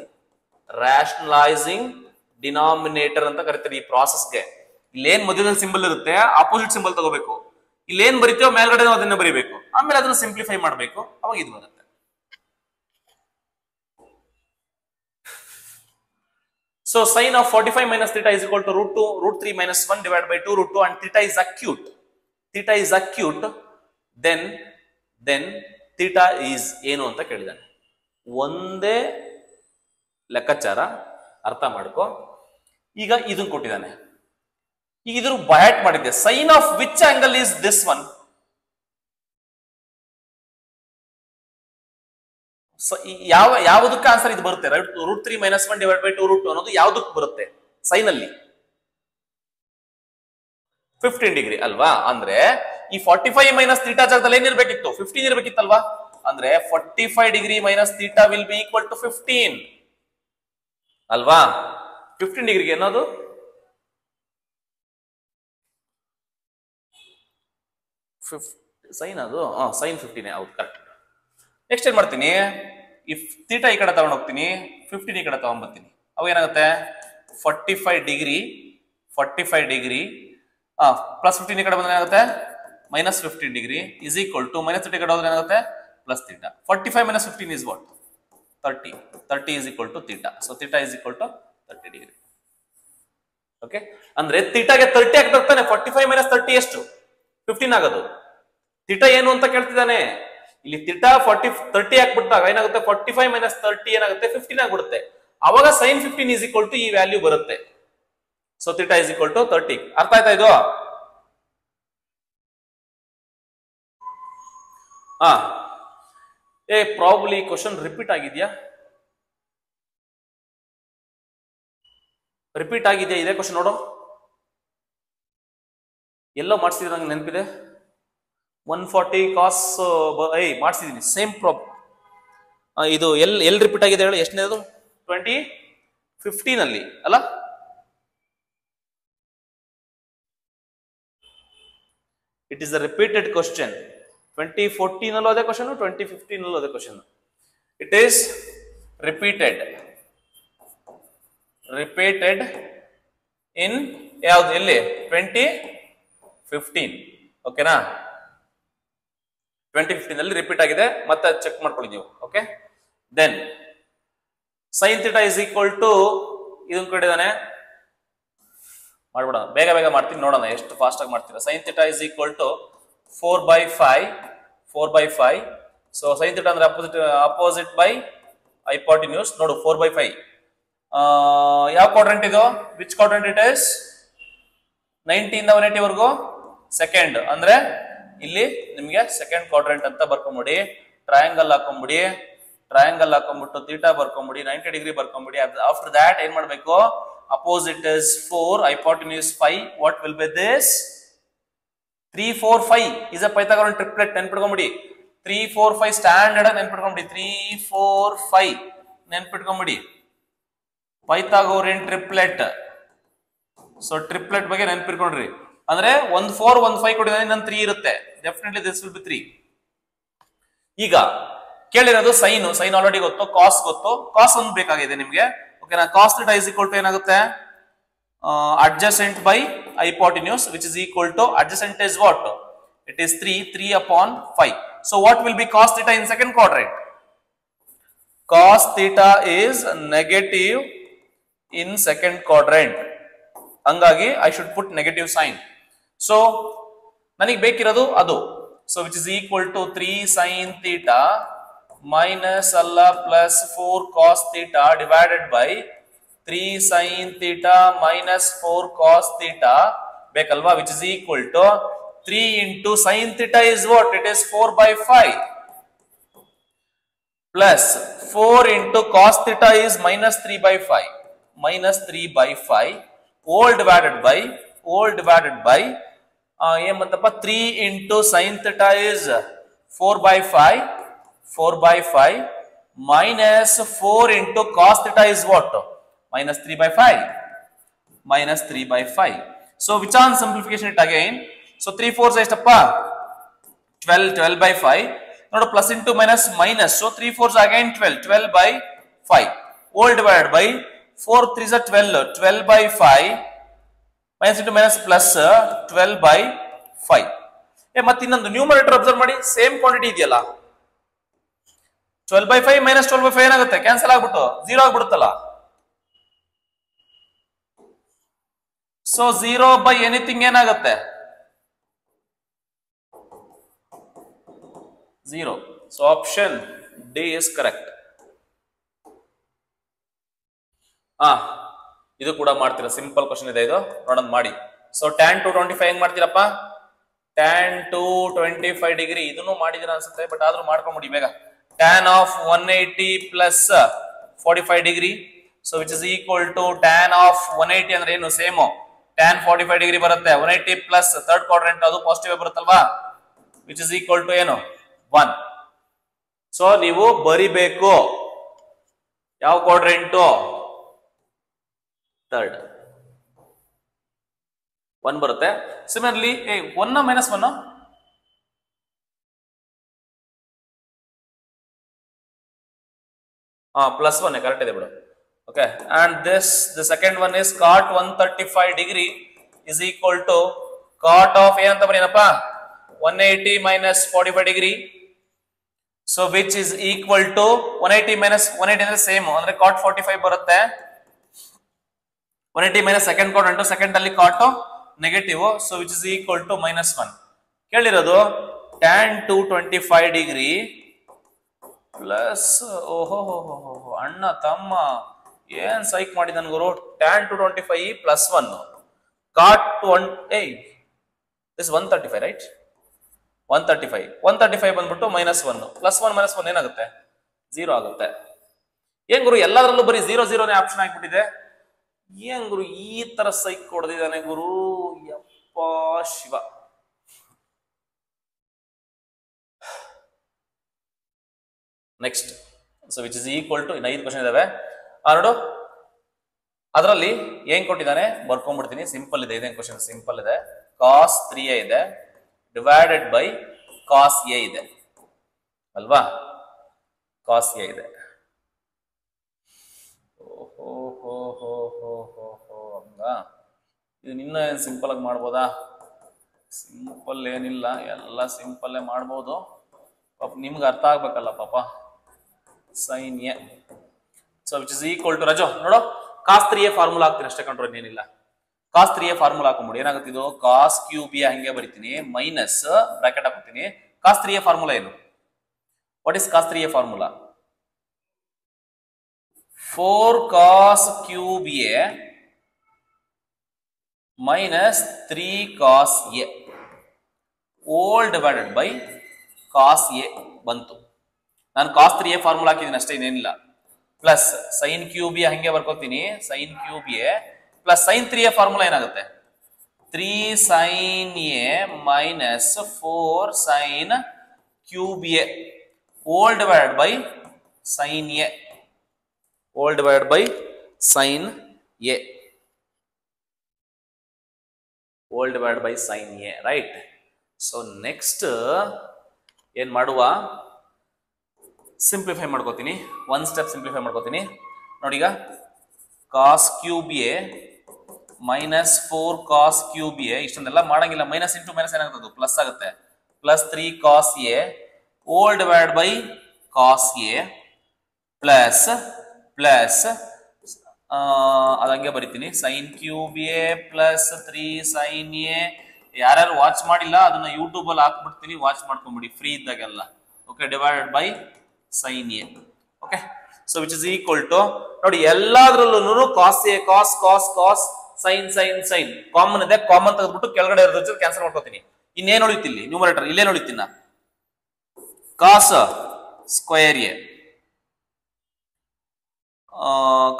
ಡಿನಾಮಿನೇಟರ್ ಅಂತ ಕರೀತಾರೆ ಈ ಪ್ರಾಸೆಸ್ಗೆ. ಇಲ್ಲೇನ್ ಮಧ್ಯದಲ್ಲಿ ಸಿಂಬಲ್ ಇರುತ್ತೆ ಆಪೋಸಿಟ್ ಸಿಂಬಲ್ ತಗೋಬೇಕು, ಇಲ್ಲೇನ್ ಬರೀತೀವೋ ಮೇಲ್ಗಡೆ ಅದನ್ನ ಬರೀಬೇಕು, ಆಮೇಲೆ ಅದನ್ನ ಸಿಂಪ್ಲಿಫೈ ಮಾಡಬೇಕು, ಅವಾಗ ಇದು ಬರುತ್ತೆ. So sin of 45 minus theta is equal to √3 - 1 divided by 2 √2, and theta is acute. Theta is acute. Then theta is ಏನು ಅಂತ ಕೇಳಿದಾನೆ. ಒಂದೇ ಲೆಕ್ಕಾಚಾರ, ಅರ್ಥ ಮಾಡ್ಕೋ. ಈಗ ಇದನ್ನ ಕೊಟ್ಟಿದ್ದಾನೆ, ಈಗ ಇದ್ರ ಬಯಾಟ್ ಮಾಡಿದ್ದೆ. sin of which angle is this one? So ಯಾವುದಕ್ಕೆ ಆನ್ಸರ್ ಇದು ಬರುತ್ತೆ, √3 - 1 ಡಿವೈಡ್ ಬೈ 2 √2 ಅನ್ನೋದು ಯಾವುದಕ್ಕೆ ಬರುತ್ತೆ ಸೈನ್ ಅಲ್ಲಿ 15 ಡಿಗ್ರಿ ಅಲ್ವಾ. ಅಂದ್ರೆ ಈ 45 ಮೈನಸ್ ಥೀಟಾ ಜಾಗದಲ್ಲಿ ಏನಿರ್ಬೇಕಿತ್ತು 15 ಇರ್ಬೇಕಿತ್ತಲ್ವಾ. ಅಂದ್ರೆ 45 degree minus theta will be equal to 15 ಅಲ್ವಾ. 15 ಡಿಗ್ರಿಗೆ ಏನದು ಸೈನ್, ಅದು ಸೈನ್ 15 ಹೌದು ಕರೆಕ್ಟ್. ನೆಕ್ಸ್ಟ್ ಏನ್ ಮಾಡ್ತೀನಿ, ಇಫ್ ಥೀಟಾ ಈ ಕಡೆ ತಗೊಂಡು ಹೋಗ್ತೀನಿ, 15 ಈ ಕಡೆ ತಗೊಂಡ್ಬರ್ತೀನಿ, ಅವಾಗ ಏನಾಗುತ್ತೆ 45 ಡಿಗ್ರಿ ಪ್ಲಸ್ 15 ಈ ಕಡೆ ಬಂದ್ರೆ ಏನಾಗುತ್ತೆ minus 15 degree is equal to minus 30 ಕಡೆ ಹೋದ್ರೆ ಏನಾಗುತ್ತೆ plus theta. 45 minus 15 is what? 30. 30 is equal to theta. So theta is equal to 30 degree. Okay, ಅಂದ್ರೆ ಥೀಟಾಗೆ 30 ಆಗ್ತಾನೆ. 45 minus 30 ಎಷ್ಟು 15 ಆಗೋದು. ಥೀಟಾ ಏನು ಅಂತ ಕೇಳ್ತಿದ್ದಾನೆ ಇಲ್ಲಿ. ಥೀಟಾ 30 ಹಾಕ್ಬಿಟ್ಟಾಗ ಏನಾಗುತ್ತೆ 45 minus 30 ಏನಾಗುತ್ತೆ 15 ಆಗ್ಬಿಡುತ್ತೆ. ಅವಾಗ sin 15 is equal to ಈ ವ್ಯಾಲ್ಯೂ ಬರುತ್ತೆ. So theta is equal to 30. ಅರ್ಥ ಆಯ್ತಾ ಇದು? ಪ್ರಾಬಬ್ಲಿ ಕ್ವಶನ್ ರಿಪೀಟ್ ಆಗಿದ್ಯಾ? ರಿಪೀಟ್ ಆಗಿದೆಯಾ ಇದೇ ಕ್ವಶನ್ ನೋಡು. ಎಲ್ಲೋ ಮಾಡಿಸಿದ್ರೆ ನಂಗೆ ನೆನಪಿದೆ, 140 ಕಾಸ್ ಮಾಡಿಸಿದೀನಿ ಸೇಮ್ ಪ್ರಾಬ್. ಇದು ಎಲ್ಲಿ ರಿಪೀಟ್ ಆಗಿದೆ ಹೇಳಿ, ಎಷ್ಟನೇದು? 2015 ಅಲ್ಲಿ ಅಲ್ಲ? It is the repeated question. 2014 ಅಲ್ಲೂ ಅದೇ ಕ್ವಶನ್, 2015 ಅಲ್ಲೂ ಅದೇ ಕ್ವಶನ್. ಇಟ್ ಈಸ್ ರಿಪೀಟೆಡ್ ಇನ್ ಯಾವ್ದು, ಎಲ್ಲಿ? 2015. ಓಕೆನಾ? 2015 ಅಲ್ಲಿ ರಿಪೀಟ್ ಆಗಿದೆ, ಮತ್ತೆ ಚೆಕ್ ಮಾಡ್ಕೊಳ್ಳಿ ನೀವು. Okay, then sine theta is equal to ಇದನ್ನ ಕೊಟ್ಟಿದ್ದಾನೆ, ಮಾಡ್ಬಿಡ, ಬೇಗ ಬೇಗ ಮಾಡ್ತೀನಿ ನೋಡೋಣ ಎಷ್ಟು ಫಾಸ್ಟ್ ಆಗಿ ಮಾಡ್ತೀರಾ. Sine theta is equal to 4/5. So sine theta ಅಂದ್ರೆ ಅಪೋಸಿಟ್ ಬೈ ಹೈಪೋಟೆನ್ಯೂಸ್. ನೋಡು 4/5 ಯಾವ ಕ್ವಾಡ್ರೆಂಟ್ ಇದು? Which quadrant it is? 90 ಇಂದ 180 ವರೆಗೂ ಸೆಕೆಂಡ್, ಅಂದ್ರೆ ಇಲ್ಲಿ ನಿಮ್ಗೆ ಸೆಕೆಂಡ್ ಕ್ವಾಡ್ರೆಂಟ್ ಅಂತ ಬರ್ಕೊಂಬಿಡಿ. ಟ್ರಯಾಂಗಲ್ ಹಾಕೊಂಡ್ಬಿಟ್ಟು ಥೀಟಾ ಬರ್ಕೊಂಬಿಡಿ, 90 ಡಿಗ್ರಿ ಬರ್ಕೊಂಬಿಡಿ. ಆಫ್ಟರ್ ದ್ಯಾಟ್ ಏನ್ ಮಾಡ್ಬೇಕು? Opposite is 4, hypotenuse 5. What will be this? 3, 4, 5 is a Pythagorean triplet. ನೆನ್ಪಿಟ್ಕೊಂಬಿಡಿ. 3, 4, 5 ಸ್ಟ್ಯಾಂಡರ್ಡ್ ನೆನ್ಪಿಟ್ಕೊಂಬಿಡಿ. 3, 4, 5 ನೆನ್ಪಿಟ್ಕೊಂಬಿಡಿ. Pythagorean triplet. ಸೊ ಟ್ರಿಪ್ಲೆಟ್ ಬಗ್ಗೆ ನೆನ್ಪಿಟ್ಕೊಂಡ್ರಿ ಅಂದ್ರೆ 1, 4, 1, 5 ಕೊಟ್ಟಿದ್ದಾನೆ, ಇನ್ನೊಂದು 3 ಇರುತ್ತೆ. Definitely this will be 3. ಈಗ ಕೇಳಿರೋದು ಸೈನ್ ಆಲ್ರೆಡಿ ಗೊತ್ತು, ಕಾಸ್ ಗೊತ್ತು. ಕಾಸ್ ಒಂದು ಬೇಕಾಗಿದೆ ನಿಮ್ಗೆ. ಓಕೆನಾ? Cos theta is equal to ಏನಾಗುತ್ತೆ? adjacent by hypotenuse, which is equal to, adjacent is what? It is 3/5. So what will be cos theta in second quadrant? Cos theta is negative in second quadrant. ಹಂಗಾಗಿ I should put negative sign. So ನನಗೆ ಬೇಕಿರೋದು ಅದು. So which is equal to 3 sin theta minus alla plus 4 cos theta divided by 3 sin theta minus 4 cos theta ಬೇಕಲ್ವಾ, which is equal to 3 into sin theta is what? It is 4/5 plus 4 into cos theta is minus 3/5 whole divided by ಏನ್ ಬಂತಪ್ಪ 3 into sin theta is 4/5 minus 4 into cos theta is what? minus 3/5. So which on simplification it again? So 3 4s ಎಷ್ಟಪ್ಪ? 12/5. ನೋಡು plus into minus. So 3 4s again 12/5 whole divided by 4 3s are 12/5 minus into minus plus 12/5. ಮತ್ತೆ ಇನ್ನೊಂದು numerator observe ಮಾಡಿ, same quantity ಇದೆಯಲ್ಲ, 12/5 minus 12/5 ಏನಾಗುತ್ತೆ? Cancel ಆಗ್ಬಿಟ್ಟು 0 ಆಗ್ಬಿಡುತ್ತಲ್ಲ. So 0 by anything ಏನಾಗುತ್ತೆ? 0. So option D is correct. ಇದು ಕೂಡ ಮಾಡ್ತೀರಾ, ಸಿಂಪಲ್ ಕ್ವಶನ್ ಇದೆ ಇದು, ನೋಡೋಣ ಮಾಡಿ. ಸೊ tan 225 ಹೆಂಗ್ ಮಾಡ್ತೀರಪ್ಪ? tan 225 ಡಿಗ್ರಿ ಇದನ್ನು ಮಾಡಿದಿರ ಅನ್ಸುತ್ತೆ, ಬಟ್ ಆದ್ರೂ ಮಾಡ್ಕೊಂಬಿಡಿ ಬೇಗ. tan of 180 plus 45 degree. So which is equal to tan of 180 ಅಂದ್ರೆ ಏನು? ಸೇಮ್ tan 45 ಡಿಗ್ರಿ ಬರುತ್ತೆ. 180 ಪ್ಲಸ್ ಥರ್ಡ್ ಕ್ವಾಡ್ರೆಂಟ್ ಅದು ಪಾಸಿಟಿವ್ ಬರುತ್ತಲ್ವಾ, ವಿಚ್ ಇಸ್ ಈಕ್ವಲ್ ಟು ಏನು? 1. ಸೊ ನೀವು ಬರಿಬೇಕು ಯಾವ ಕ್ವಾಡ್ರೆಂಟು, ಥರ್ಡ್ 1 ಬರುತ್ತೆ. ಸಿಮಿಲರ್ಲಿ 1 -1 +1 ಕರೆಕ್ಟ್ ಇದೆ ಬಿಡು. Okay, and the second one is cot 135 degree is equal to cot of ಏನಂತ ಬರೀನಪ್ಪ 180 - 45 degree. So which is equal to 180 - 180 ಅಂದ್ರೆ ಸೇಮ್ ಅಂದ್ರೆ cot 45 ಬರುತ್ತೆ. 180 - ಸೆಕೆಂಡ್ ಕ್ವಾಡ್ರೆಂಟ್, ಸೆಕೆಂಡ್ ಅಲ್ಲಿ cot negative, so which is equal to -1. ಕೇಳಿರೋದು tan 225 degree plus ಅಣ್ಣ ತಮ್ಮ ಏನ್ ಸೈಕ್ ಮಾಡಿದನ್ ಗುರು, tan 225 +1 cot 135 ರೈಟ್, 135 ಬಂದ್ಬಿಟ್ಟು -1 +1 -1 ಏನಾಗುತ್ತೆ 0 ಆಗುತ್ತೆ. ಏನ್ ಗುರು ಎಲ್ಲದರಲ್ಲೂ ಬರೀ 0 0ನೇ ಆಪ್ಷನ್ ಆಗ್ಬಿಟ್ಟಿದೆ, ಏನ್ ಗುರು ಈ ತರ ಸೈಕ್ ಕೊಡ್ದಿದ್ದಾನೆ ಗುರು, ಯಪ್ಪ ಶಿವ. Next, so which is equal to 5 question ಇದಾವೆ ನೋಡು. ಅದರಲ್ಲಿ ಏನ್ ಕೊಟ್ಟಿದ್ದಾನೆ ಬರ್ಕೊಂಡ್ಬಿಡ್ತೀನಿ, ಸಿಂಪಲ್ ಇದೆ. ಇದೇನ್ ಕ್ವಶನ್ ಸಿಂಪಲ್ ಇದೆ. cos 3a ಇದೆ ಡಿವೈಡೆಡ್ ಬೈ cos a ಇದೆ ಅಲ್ವಾ, cos a ಇದೆ. ಹಂಗ ಇದು ನಿನ್ನ ಏನ್ ಸಿಂಪಲ್ ಆಗಿ ಮಾಡ್ಬೋದಾ? ಸಿಂಪಲ್ ಏನಿಲ್ಲ, ಎಲ್ಲ ಸಿಂಪಲ್ಲೇ ಮಾಡ್ಬೋದು. ಪಾಪ ನಿಮ್ಗೆ ಅರ್ಥ ಆಗ್ಬೇಕಲ್ಲ ಪಾಪ. sin a, so which is equal to ರಜೋ ನೋಡು cos 3a ಫಾರ್ಮುಲಾ ಹಾಕ್ತೀನಿ ಅಷ್ಟೇ ಕಂಟ್ರೋಲ್, ಏನಿಲ್ಲ. cos 3a ಫಾರ್ಮುಲಾ ಹಾಕೊಂಬಿಡಿ, ಏನಾಗುತ್ತೆ ಇದು cos cube a ಹಂಗೆ ಬರಿತೀನಿ ಮೈನಸ್ ಬ್ರಾಕೆಟ್ ಹಾಕ್ತೀನಿ. cos 3a ಫಾರ್ಮುಲಾ ಏನು? What is cos 3a formula? 4 cos cube a minus 3 cos a all divided by cos a ಬಂತು. ನಾನು cos 3a ಫಾರ್ಮುಲಾ ಹಾಕಿದ್ದೀನಿ ಅಷ್ಟೇ, ಇನ್ನೇನಿಲ್ಲ. ಪ್ಲಸ್ sin cube a ಹಂಗೆ ಬರ್ಕೋತೀನಿ, sin cube a plus sin 3a formula ಏನಾಗುತ್ತೆ 3 sin a minus 4 sin cube a all divided by sin a all divided by sin a all divided by sin a, right? So next ಏನ್ ಮಾಡುವ, simplify ಮಾಡ್ಕೋತೀನಿ, one step simplify ಮಾಡ್ಕೋತೀನಿ. ನೋಡಿ ಈಗ cos cube a minus 4 cos cube a ಇಷ್ಟೊಂದೆಲ್ಲ ಮಾಡಂಗಿಲ್ಲ, minus into minus ಏನಾಗುತ್ತೆ plus ಆಗುತ್ತೆ, plus 3 cos a all divided by cos a plus plus ಅದಂಗೆ ಬರಿತೀನಿ sin cube a plus 3 sin a. ಯಾರ್ಯಾರು ವಾಚ್ ಮಾಡಿಲ್ಲ ಅದನ್ನ ಯೂಟ್ಯೂಬ್ ಅಲ್ಲಿ ಹಾಕ್ಬಿಡ್ತೀನಿ, ವಾಚ್ ಮಾಡ್ಕೊಂಬಿಡಿ ಫ್ರೀ ಇದ್ದಾಗೆಲ್ಲ. Okay, divided by sin a. Okay, so which is equal to ನೋಡಿ ಎಲ್ಲಾದ್ರಲ್ಲೂ cos a cos cos cos sin sin sin common ಇದೆ, ಕಾಮನ್ ತೆಗೆದ್ಬಿಟ್ಟು ಕೆಳಗಡೆ ಇರೋದ್ರ ಕ್ಯಾನ್ಸಲ್ ಮಾಡ್ಕೋತೀನಿ. ಇನ್ನೇನು ಉಳಿತಿಲ್ಲಿ ನ್ಯೂಮರೇಟರ್, ಇಲ್ಲೇನು ಉಳಿತೀನ cos square a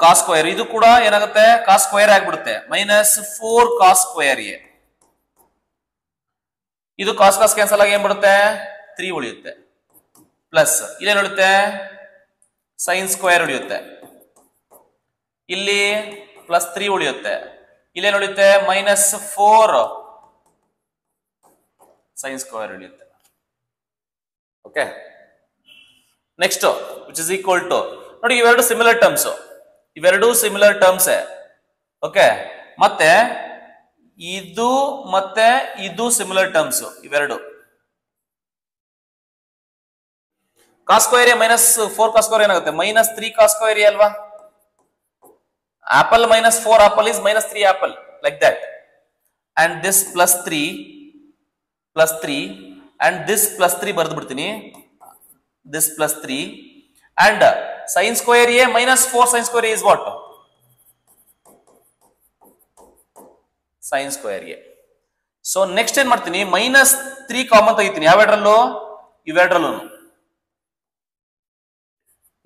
cos square, ಇದು ಕೂಡ ಏನಾಗುತ್ತೆ cos ಸ್ಕ್ವೇರ್ ಆಗ್ಬಿಡುತ್ತೆ, ಮೈನಸ್ 4 cos ಸ್ಕ್ವೇರ್ a. ಇದು cos cos ಕ್ಯಾನ್ಸಲ್ ಆಗಿ ಏನ್ ಬಿಡುತ್ತೆ 3 ಉಳಿಯುತ್ತೆ, ಪ್ಲಸ್ ಇಲ್ಲೇನು ಉಳಿಯುತ್ತೆ sin ಸ್ಕ್ವೇರ್ ಉಳಿಯುತ್ತೆ, ಇಲ್ಲಿ ಪ್ಲಸ್ 3 ಉಳಿಯುತ್ತೆ, ಇಲ್ಲೇನು ಉಳಿಯುತ್ತೆ ಮೈನಸ್ 4 sin ಸ್ಕ್ವೇರ್ ಉಳಿಯುತ್ತೆ. Okay, next which is equal to ನೋಡಿ ಇವೆರಡು ಸಿಮಿಲರ್ ಟರ್ಮ್ಸ್, ಇವೆರಡು ಸಿಮಿಲರ್ ಟರ್ಮ್ಸ್. ಓಕೆ, ಮತ್ತೆ ಇದು ಮತ್ತೆ ಇದು ಸಿಮಿಲರ್ ಟರ್ಮ್ಸ್ ಇವೆರಡು. cos square a minus 4 cos square ಏನಾಗುತ್ತೆ ಮೈನಸ್ 3 cos ಸ್ಕ್ವೇರ್ a ಅಲ್ವಾ. apple minus 4 apple is minus 3 apple, like that. And this plus 3 and this plus 3 ಬರ್ದು ಬಿಡ್ತೀನಿ, this plus 3 and sin square a minus 4 sin square a is what? sin square a. So next ಏನ್ ಮಾಡ್ತೀನಿ minus 3 common ತೆಗಿತೀನಿ, ಯಾವೆರಡರಲ್ಲೂ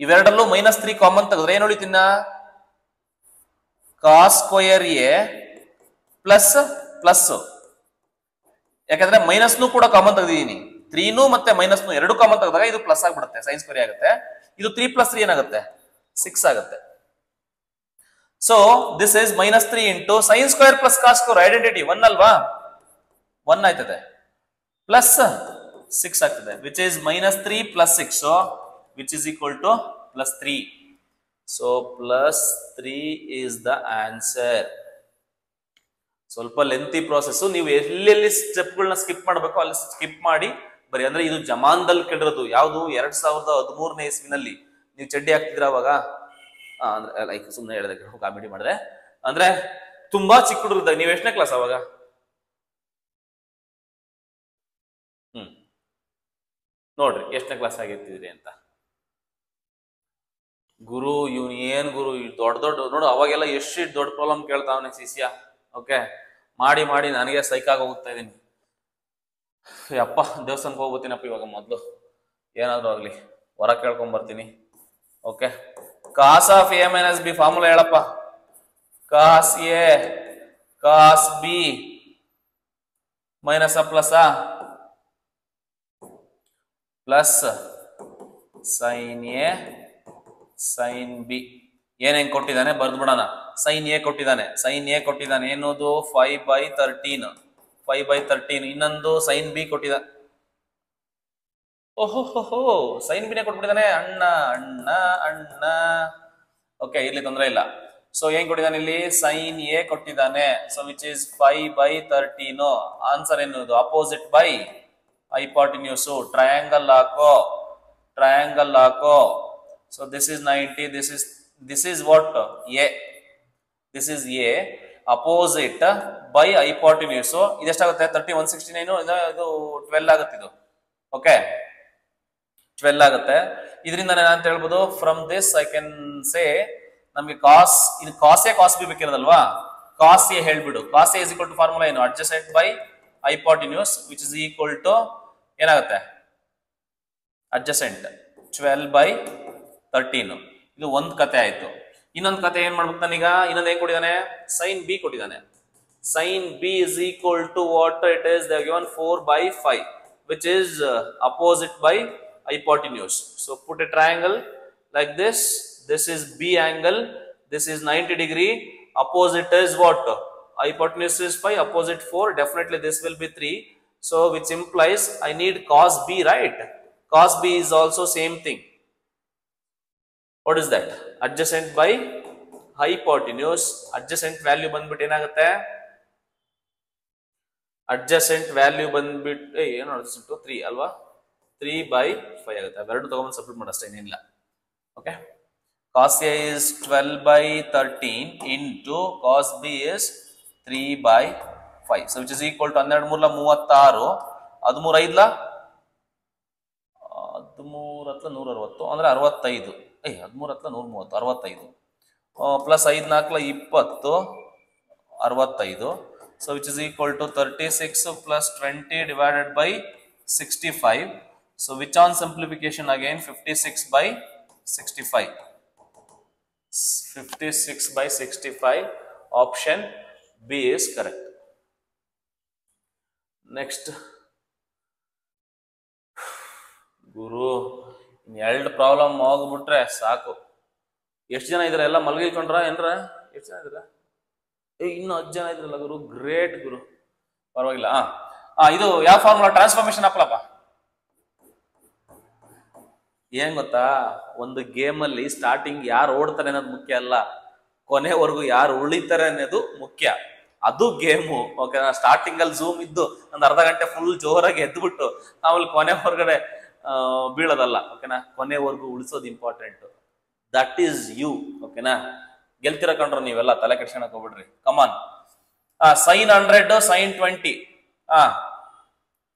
ಇವೆರಡರಲ್ಲೂ minus 3 common ತೆಗೆದ್ರೆ ಏನು ಉಳಿತೀನ cos square a plus plus, ಯಾಕಂದ್ರೆ minus ಕೂಡ common ತೆಗೆದಿದ್ದೀನಿ, 3 ಮತ್ತೆ ಮೈನಸ್ ಎರಡು ಕಾಮನ್ ತೆಗೆದಾಗ ಇದು ಪ್ಲಸ್ ಆಗಿಬಿಡುತ್ತೆ, ಸೈನ್ ಸ್ಕ್ವೇರ್ ಆಗುತ್ತೆ. ಇದು 3 + 3 ಏನಾಗುತ್ತೆ 6 ಆಗುತ್ತೆ. So this is -3 into sine square plus cos square identity 1 ಅಲ್ವಾ, 1 ಆಯ್ತದೆ, ಪ್ಲಸ್ 6 ಆಗ್ತದೆ, which is -3 + 6 which is equal to +3. So +3 is the answer. ಸ್ವಲ್ಪ ಲೆಂತಿ ಪ್ರೋಸೆಸ್, ನೀವು ಎಲ್ಲೆಲ್ಲಿ ಸ್ಟೆಪ್ಗಳನ್ನ ಸ್ಕಿಪ್ ಮಾಡಬೇಕು ಅಲ್ಲಿ ಸ್ಕಿಪ್ ಮಾಡಿ ಬರೀ. ಅಂದ್ರೆ ಇದು ಜಮಾನ್ದಲ್ಲಿ ಕೇಳಿರೋದು ಯಾವುದು 2013ನೇ ಇಸ್ವಿನಲ್ಲಿ. ನೀವು ಚಡ್ಡಿ ಹಾಕ್ತಿದ್ರ ಅವಾಗ, ಅಂದ್ರೆ ಲೈಕ್ ಸುಮ್ಮನೆ ಹೇಳಿದೆ ಕಾಮಿಡಿ ಮಾಡಿದ್ರೆ, ಅಂದ್ರೆ ತುಂಬಾ ಚಿಕ್ಕ ಹುಡುಗರಿದ್ದಾಗ. ನೀವು ಎಷ್ಟನೇ ಕ್ಲಾಸ್ ಅವಾಗ? ನೋಡ್ರಿ ಎಷ್ಟನೇ ಕ್ಲಾಸ್ ಆಗಿರ್ತಿದ್ರಿ ಅಂತ. ಗುರು ಇವ್ನು ಏನ್ ಗುರು ದೊಡ್ಡ ನೋಡು, ಅವಾಗೆಲ್ಲ ಎಷ್ಟು ದೊಡ್ಡ ಪ್ರಾಬ್ಲಮ್ ಕೇಳ್ತಾವನೆ ಶಿಷ್ಯ. ಓಕೆ, ಮಾಡಿ ಮಾಡಿ ನನಗೆ ಸೈಕಾಗಿ ಹೋಗ್ತಾ ಇದೀನಿ. ಅಪ್ಪ ದೇವಸ್ಥಾನಕ್ಕೆ ಹೋಗ್ಬೋತೀನಪ್ಪ ಇವಾಗ. ಮೊದಲು ಏನಾದ್ರು ಆಗ್ಲಿ ಹೊರ ಕೇಳ್ಕೊಂಡ್ ಬರ್ತೀನಿ. Okay, cos of A minus B formula ಹೇಳಪ್ಪ. Cos A cos B minus plus plus sine A sine B. ಏನೇನ್ ಕೊಟ್ಟಿದ್ದಾನೆ ಬರ್ದ್ಬಿಡೋಣ. ಸೈನ್ ಎ ಕೊಟ್ಟಿದ್ದಾನೆ ಏನೋದು 5/13. ಇನ್ನೊಂದು ಸೈನ್ ಬಿ ಕೊಟ್ಟಿದ್ದಾನೆ. ಓಹೋ ಸೈನ್ ಬಿನೇ ಕೊಟ್ಬಿಟ್ಟಿದ್ದಾನೆ. ಅಣ್ಣ ಓಕೆ, ಇಲ್ಲಿ ತೊಂದರೆ ಇಲ್ಲ. ಸೊ ಏನ್ ಕೊಟ್ಟಿದ್ದಾನೆ ಇಲ್ಲಿ? ಸೈನ್ ಎ ಕೊಟ್ಟಿದ್ದಾನೆ. So which is 5/13. ಆನ್ಸರ್ ಏನದು? Opposite by hypotenuse. ಟ್ರಯಾಂಗಲ್ ಹಾಕೋ. So this is 90. This is what? A. This is A. Opposite by hypotenuse. ಇದೆಷ್ಟಾಗುತ್ತೆ? 30, 169. ಇದು 12 ಆಗುತ್ತೆ. ಇದು ಓಕೆ 12 ಆಗುತ್ತೆ. ಇದರಿಂದ ನಾನು ಅಂತ ಹೇಳ್ಬೋದು, from this I can say, ನಮಗೆ ಕಾಸ್ ಇದು ಕಾಸ್ ಎ ಕಾಸ್ ಬಿ ಬೇಕಿರೋದಲ್ವಾ, ಕಾಸ್ ಎ ಹೇಳ್ಬಿಡು. Cos A is equal to formula ಏನು? Adjacent by hypotenuse which is equal to ಏನಾಗುತ್ತೆ? ಅಡ್ಜಸೆಂಟ್ 12/13. ಇದು ಒಂದು ಕತೆ ಆಯ್ತು. ಇನ್ನೊಂದು ಕತೆ ಏನ್ ಮಾಡ್ಬೇಕು ನಾನೀಗ? ಇನ್ನೊಂದು ಏನ್ ಕೊಟ್ಟಿದ್ದಾನೆ? ಸೈನ್ ಬಿ ಕೊಟ್ಟಿದ್ದಾನೆ. Sine b is equal to what it is? They given 4/5 which is opposite by hypotenuse. So put a triangle like this. This is B angle. This is 90 degree. Opposite is what? Hypotenuse is 5. Opposite 4. Definitely this will be 3. So which implies I need cos B, right? Cos B is also same thing. What is that? Adjacent by hypotenuse. Adjacent value ಬಂದ್ಬಿಟ್ಟು ಏನಾಗುತ್ತೆ? Adjacent value ಬಂದ್ಬಿಟ್ಟು ಏನು adjacent 3 ಅಲ್ವಾ? 3/5 ಆಗುತ್ತೆ. ಅವೆರಡು ತಗೊಂಡು substitute ಮಾಡೋ ಅಷ್ಟೇ, ಏನಿಲ್ಲ. Okay, cos A is 12/13 into cos B is 3/5. So which is equal to 12 3 36, 13 5 13 160 ಅಂದ್ರೆ 65. 13 130 65 plus 5 4 20 65. So which is equal to 36 plus 20 divided by 65. So which on simplification again? 56/65. 56/65. Option B is correct. Next. ಗುರು ಎರಡು problem ಹೋಗ್ಬಿಟ್ರೆ ಸಾಕು. ಎಷ್ಟು ಜನ ಇದಾರೆ? ಎಲ್ಲ ಮಲಗಿಕೊಂಡ್ರ ಏನ್ರ? ಎಷ್ಟು ಜನ ಇದಾರೆ? ಇನ್ನು 10 ಜನ ಇದ್ರಲ್ಲ ಗುರು. ಗ್ರೇಟ್ ಗುರು, ಪರವಾಗಿಲ್ಲ. ಇದು ಯಾವ ಫಾರ್ಮುಲಾ? ಟ್ರಾನ್ಸ್ಫಾರ್ಮೇಶನ್ ಹಾಕ್ಲಪ್ಪ. ಏನ್ ಗೊತ್ತಾ, ಒಂದು ಗೇಮ್ ಅಲ್ಲಿ ಸ್ಟಾರ್ಟಿಂಗ್ ಯಾರು ಓಡ್ತಾರೆ ಅನ್ನೋದು ಮುಖ್ಯ ಅಲ್ಲ, ಕೊನೆವರೆಗೂ ಯಾರು ಉಳಿತಾರೆ ಅನ್ನೋದು ಮುಖ್ಯ. ಅದು ಗೇಮು. ಓಕೆ, ಸ್ಟಾರ್ಟಿಂಗ್ ಅಲ್ಲಿ ಝೂಮ್ ಇದ್ದು ಒಂದು ಅರ್ಧ ಗಂಟೆ ಫುಲ್ ಜೋರಾಗಿ ಎದ್ಬಿಟ್ಟು ಆಮೇಲೆ ಕೊನೆ ಹೊರಗಡೆ ಬೀಳೋದಲ್ಲ. ಓಕೆನಾ, ಕೊನೆವರೆಗೂ ಉಳಿಸೋದು ಇಂಪಾರ್ಟೆಂಟ್. That is you. ಓಕೆನಾ, ಗೆಲ್ತಿರ ಕಂಡ್ರು ನೀವೆಲ್ಲ, ತಲೆ ಕೆಡ್ಸ್ಕೊಳಕ್ ಹೋಗ್ಬಿಡ್ರಿ. ಕಮಾನ್. Sign 100 sign 20.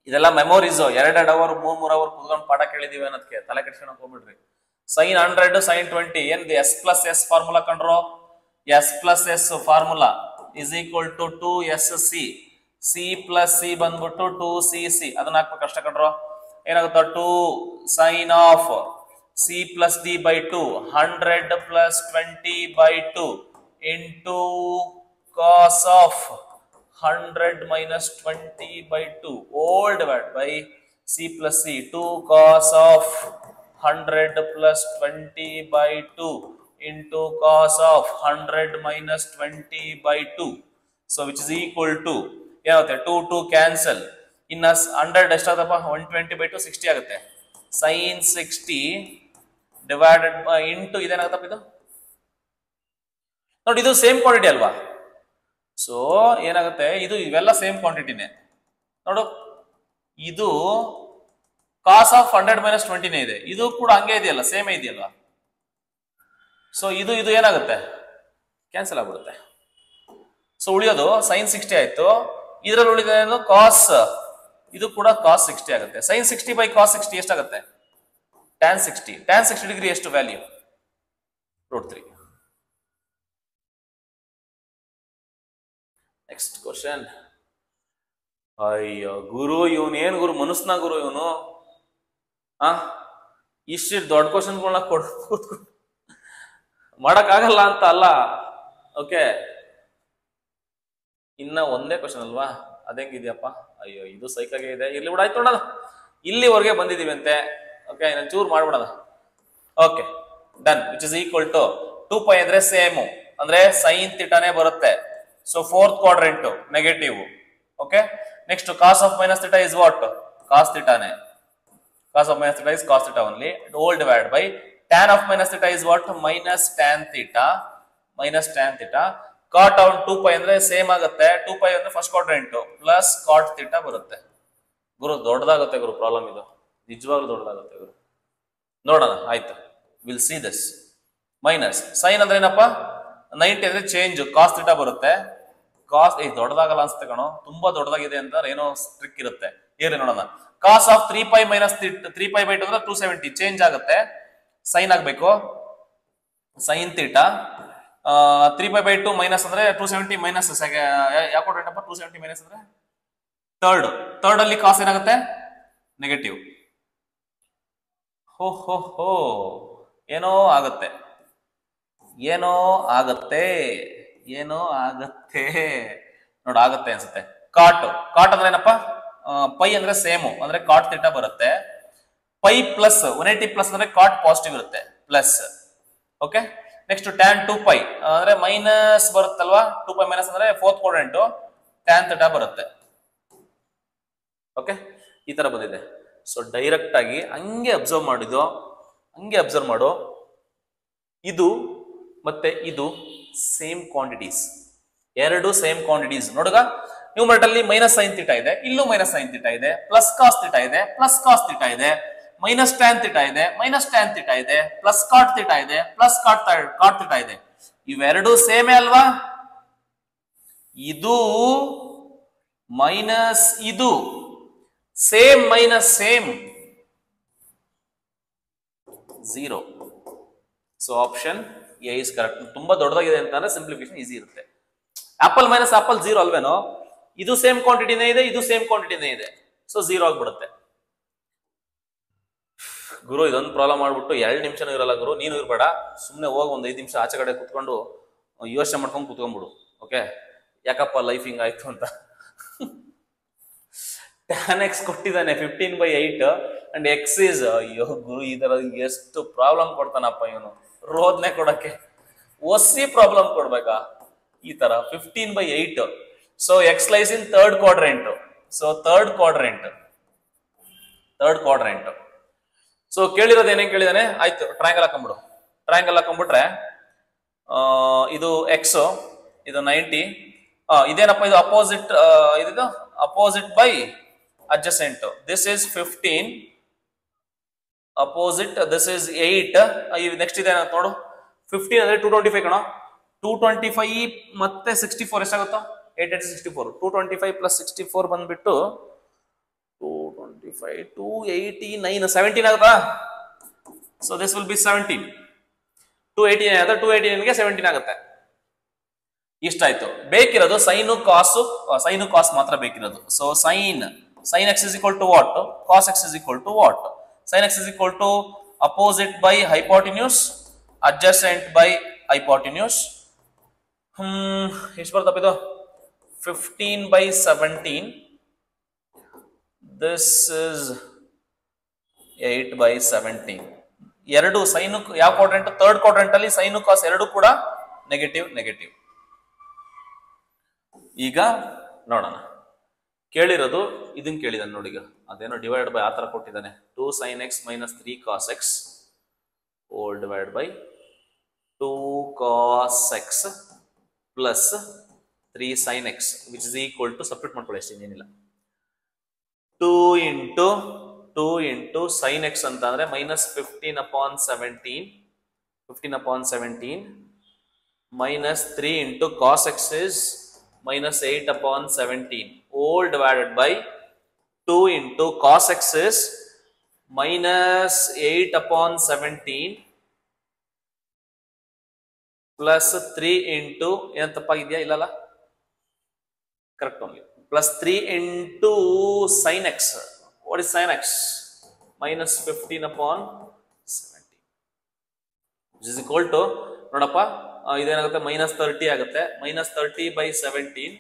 ಇದೆಲ್ಲ ಮೆಮೊರೀಸ್. 2 ಅವರ್ 3 ಅವರ್ ಕೂತ್ಕೊಂಡು ಪಾಠ ಕೇಳಿದೀವಿ ಅನ್ನೋದಕ್ಕೆ ತಲೆ ಕೆಡ್ಸ್ಕೊಳಕ್ ಹೋಗ್ಬಿಡ್ರಿ. ಸೈನ್ 100 ಸೈನ್ 20 ಏನ್? S+S ಫಾರ್ಮುಲಾ ಕಂಡ್ರು. S+S formula is equal to 2SC. C+C ಬಂದ್ಬಿಟ್ಟು 2CC. ಅದನ್ನ ಹಾಕ್ಬೇಕು ಅಷ್ಟೇ ಕಂಡ್ರು. ಏನಾಗುತ್ತೆ? 2 sign of C+D/2 100 plus 20/2 into cos of 100 minus 20/2 all divided by C plus C, 2 cos of 100 plus 20 by 2 into cos of 100 minus 20 by 2. So which is equal to, 2 cancel. In 100 ಎಷ್ಟಾಗತ್ತಪ್ಪ 120 by 2 60 ಆಗುತ್ತೆ. Sin 60 divided by into ಇದೇನಾಗತ್ತಪ್ಪ ಇದು ನೋಡಿ, ಇದು same quantity ಅಲ್ವಾ. So ಏನಾಗುತ್ತೆ, ಇದು ಇವೆಲ್ಲ same ಕ್ವಾಂಟಿಟಿನೇ ನೋಡು. ಇದು ಕಾಸ್ ಆಫ್ 100 ಮೈನಸ್ 20ನೇ ಇದೆ, ಇದು ಕೂಡ ಹಂಗೆ ಇದೆಯಲ್ಲ, ಸೇಮ್ ಇದೆಯಲ್ವಾ. ಸೊ ಇದು ಏನಾಗುತ್ತೆ, ಕ್ಯಾನ್ಸಲ್ ಆಗ್ಬಿಡುತ್ತೆ. ಸೊ ಉಳಿಯೋದು sin 60 ಆಯ್ತು. ಇದರಲ್ಲಿ ಉಳಿದ ಕಾಸ್, ಇದು ಕೂಡ ಕಾಸ್ 60 ಆಗುತ್ತೆ. sin 60 ಬೈ ಕಾಸ್ 60 ಎಷ್ಟಾಗುತ್ತೆ, tan 60. tan 60 ಡಿಗ್ರಿ ಎಷ್ಟು ವ್ಯಾಲ್ಯೂ, √3. Next question. ಅಯ್ಯೋ ಗುರು, ಇವನು ಏನ್ ಗುರು ಮನಸ್ನ ಗುರು ಇವನು. ಇಷ್ಟು ದೊಡ್ಡ ಕ್ವಶನ್ಗಳನ್ನ ಕೂತ್ಕೊಂಡು ಮಾಡಕ್ ಆಗಲ್ಲ ಅಂತ ಅಲ್ಲ. ಓಕೆ, ಇನ್ನ ಒಂದೇ ಕ್ವಶನ್ ಅಲ್ವಾ, ಅದೆಂಗಿದ್ಯಪ್ಪ. ಅಯ್ಯೋ ಇದು ಸೈಕಾಗೆ ಇದೆ, ಇಲ್ಲಿ ಬಿಡ. ಆಯ್ತು ನೋಡೋಣ, ಇಲ್ಲಿವರೆಗೆ ಬಂದಿದೀವಿ ಅಂತೆ. ಓಕೆ, ನಾನು ಚೂರ್ ಮಾಡ್ಬಿಡೋಣ. Okay done. Which is equal to 2π ಅಂದ್ರೆ ಸೇಮು, ಅಂದ್ರೆ ಸೈನ್ ಥೀಟಾನೇ ಬರುತ್ತೆ. So fourth quadrant negative. Okay, next cos of minus theta is what, cos ಥೀಟಾನೇ. Cos of minus theta is cos theta only. All divided by tan of minus theta is what, minus tan theta. Minus tan theta. Cot out 2π ಅಂದ್ರೆ same ಆಗುತ್ತೆ. 2π ಅಂದ್ರೆ first quadrant plus cot theta ಬರುತ್ತೆ. ಗುರು ದೊಡ್ಡದಾಗುತ್ತೆ ಗುರು problem ಇದು, ನಿಜವಾಗ್ಲೂ ದೊಡ್ಡದಾಗುತ್ತೆ ಗುರು. ನೋಡೋಣ ಆಯ್ತು, will see this. Minus sine ಅಂದ್ರೆ ಏನಪ್ಪ, 90 ಅಂದ್ರೆ ಚೇಂಜ್ cos theta ಬರುತ್ತೆ. ಕಾಸ್ ದೊಡ್ಡದಾಗಲ್ಲ ಅನ್ಸುತ್ತೆ ಕಣೋ, ತುಂಬಾ ದೊಡ್ಡದಾಗಿದೆ ಅಂತ ಏನೋ ಟ್ರಿಕ್ ಇರುತ್ತೆ. ಹೇಳಿ ನೋಡೋಣ. ಕಾಸ್ ಆಫ್ 3π ಮೈನಸ್ 3π ಬೈ 2 ಅಂದ್ರೆ 270 ಚೇಂಜ್ ಆಗುತ್ತೆ, ಸೈನ್ ಆಗ್ಬೇಕು. ಸೈನ್ ಥೀಟಾ 3π ಬೈ 2 ಮೈನಸ್ ಅಂದ್ರೆ 270 ಮೈನಸ್ ಯಾಕೆ ಕೊಟ್ಟಪ್ಪ, 270 ಮೈನಸ್ ಅಂದ್ರೆ ಥರ್ಡ್ ಅಲ್ಲಿ ಕಾಸ್ ಏನಾಗುತ್ತೆ, ನೆಗೆಟಿವ್. ಹೋ ಏನೋ ಆಗುತ್ತೆ, ಏನೋ ಆಗುತ್ತೆ ನೋಡ, ಆಗುತ್ತೆ ಅನ್ಸುತ್ತೆ. ಕಾಟ್ ಅಂದ್ರೆ ಏನಪ್ಪ, ಪೈ ಅಂದ್ರೆ ಸೇಮು, ಅಂದ್ರೆ ಕಾಟ್ ಥೀಟಾ ಬರುತ್ತೆ. ಪೈ ಪ್ಲಸ್ 180 ಪ್ಲಸ್ ಅಂದ್ರೆ ಕಾಟ್ ಪಾಸಿಟಿವ್ ಇರುತ್ತೆ, ಪ್ಲಸ್. ಓಕೆ, ನೆಕ್ಸ್ಟ್ ಟ್ಯಾನ್ 2π ಅಂದ್ರೆ ಮೈನಸ್ ಬರುತ್ತಲ್ವಾ. 2π ಮೈನಸ್ ಅಂದ್ರೆ ಫೋರ್ತ್ ಕ್ವಾಡ್ರೆಂಟ್, ಟ್ಯಾನ್ ಥೀಟಾ ಬರುತ್ತೆ. ಓಕೆ, ಈ ತರ ಬಂದಿದೆ. ಸೊ ಡೈರೆಕ್ಟ್ ಆಗಿ ಹಂಗೆ ಅಬ್ಸರ್ವ್ ಮಾಡು. ಇದು ಮತ್ತೆ ಇದು ಸೇಮ್ ಕ್ವಾಂಟಿಟೀಸ್, ಎರಡು ಸೇಮ್ ಕ್ವಾಂಟಿಟೀಸ್. ನೋಡುಗ, ನ್ಯೂಮರೇಟರ್ ಅಲ್ಲಿ ಮೈನಸ್ ಸೈನ್ ಥೀಟಾ ಇದೆ, ಇಲ್ಲೂ ಮೈನಸ್ ಸೈನ್ ಥೀಟಾ ಇದೆ, ಪ್ಲಸ್ ಕಾಸ್ ಥೀಟಾ ಇದೆ, ಪ್ಲಸ್ ಕಾಸ್ ಥೀಟಾ ಇದೆ, ಮೈನಸ್ ಟ್ಯಾನ್ ಥೀಟಾ ಇದೆ, ಮೈನಸ್ ಟ್ಯಾನ್ ಥೀಟಾ ಇದೆ, ಪ್ಲಸ್ ಕಾಟ್ ಥೀಟಾ ಇದೆ, ಪ್ಲಸ್ ಕಾಟ್ ಥೀಟಾ ಇದೆ. ಇವೆರಡು ಸೇಮೇ ಅಲ್ವಾ. ಇದು ಮೈನಸ್ ಇದು same minus same 0. So option A is correct. ತುಂಬಾ ದೊಡ್ಡದಾಗಿದೆ ಅಂತಂದ್ರೆ ಸಿಂಪ್ಲಿಫಿಕೇಶನ್ ಈಸಿ ಇರುತ್ತೆ. ಆಪಲ್ ಮೈನಸ್ ಆಪಲ್ 0 ಅಲ್ವೇನೋ, ಇದು ಸೇಮ್ ಕ್ವಾಂಟಿಟಿನೇ ಇದೆ, ಇದು ಸೇಮ್ ಕ್ವಾಂಟಿಟಿನೇ ಇದೆ. ಸೊ 0 ಆಗ್ಬಿಡುತ್ತೆ. ಗುರು ಇದೊಂದು ಪ್ರಾಬ್ಲಮ್ ಮಾಡ್ಬಿಟ್ಟು 2 ನಿಮಿಷನೂ ಇರಲ್ಲ ಗುರು, ನೀನು ಇರಬೇಡ, ಸುಮ್ಮನೆ ಹೋಗಿ ಒಂದು 5 ನಿಮಿಷ ಆಚೆ ಕಡೆ ಕುತ್ಕೊಂಡು ಯೋಚನೆ ಮಾಡ್ಕೊಂಡು ಕುತ್ಕೊಂಡ್ಬಿಡು. ಓಕೆ, ಯಾಕಪ್ಪ ಲೈಫ್ ಹಿಂಗಾಯ್ತು ಅಂತ. tan x ಕೊಟ್ಟಿದ್ದಾನೆ 15/8 ಅಂಡ್ x is, ಅಯ್ಯೋ ಗುರು ಈ ತರ ಎಷ್ಟು ಪ್ರಾಬ್ಲಮ್ ಕೊಡ್ತಾನಪ್ಪ ಇವನು, ರೋದನೆ ಕೊಡಕ್ಕೆ ಒಸಿ ಪ್ರಾಬ್ಲಮ್ ಕೊಡ್ಬೇಕಾ ಈ ತರ. 15/8. So x lies in third quadrant. So third quadrant. So ಕೇಳಿರೋದು ಏನೇನು ಕೇಳಿದಾನೆ, ಆಯ್ತು ಟ್ರಯಾಂಗಲ್ ಹಾಕೊಂಡ್ಬಿಡು. ಟ್ರಯಾಂಗಲ್ ಹಾಕೊಂಡ್ಬಿಟ್ರೆ ಇದು x, ಇದು 90. ಇದೇನಪ್ಪ, ಇದು ಅಪೋಸಿಟ್, ಇದು opposite by adjacent. This is 15 opposite, this is 8. Next ಇದೆ ನೋಡು, 15 ಅಂದ್ರೆ 225 ಕಣ. 225 ಮತ್ತೆ 64 ಎಷ್ಟಾಗುತ್ತೋ, 8 64. 225 ಪ್ಲಸ್ 64 ಬಂದ್ಬಿಟ್ಟು 225 289 17 ಆಗುತ್ತಾ. So this will be 17. 289 ಆದ್ರೆ 289ಗೆ 17 ಆಗುತ್ತೆ. ಇಷ್ಟಾಯ್ತು. ಬೇಕಿರೋದು ಸೈನು ಕಾಸ್ ಮಾತ್ರ ಬೇಕಿರೋದು. So sin x is equal to what? Cos x is equal to what? Sin x is equal to opposite by hypotenuse, adjacent by hypotenuse. ಎಷ್ಟು ಬರ್ತಪ್ಪ ಇದು, 15/17. This is 8/17. ಎರಡು sign ಯಾವ quadrant? Third quadrant ಅಲ್ಲಿ sign ಕಾಸ್ ಎರಡು ಕೂಡ negative negative. ಈಗ ನೋಡೋಣ, ಕೇಳಿರೋದು ಇದನ್ನ ಕೇಳಿದಾನೆ ನೋಡಿ. ಈಗ ಅದೇನೋ ಡಿವೈಡ್ ಬೈ ಆ ತರ ಕೊಟ್ಟಿದ್ದಾನೆ. 2 sin x minus 3 cos x hole divide by 2 cos x plus 3 sin x which is equal to, substitute ಮಾಡ್ಕೊಳ್ಳಿ ಅಷ್ಟೇ, ಏನಿಲ್ಲ. 2 into sin x ಅಂತ ಅಂದ್ರೆ minus 15/17 minus 3 into cos x is minus 8/17 all divided by 2 into cos x is minus 8/17 plus 3 into ಏನು ತಪ್ಪಾಗಿದೆಯಾ? ಇಲ್ಲಲ್ಲ, correct only. plus 3 into sin x. What is sin x? minus 15/17 which is equal to, ನೋಡಪ್ಪ ಇದೇನಾಗುತ್ತೆ, minus 30 ಆಗುತ್ತೆ. minus 30/17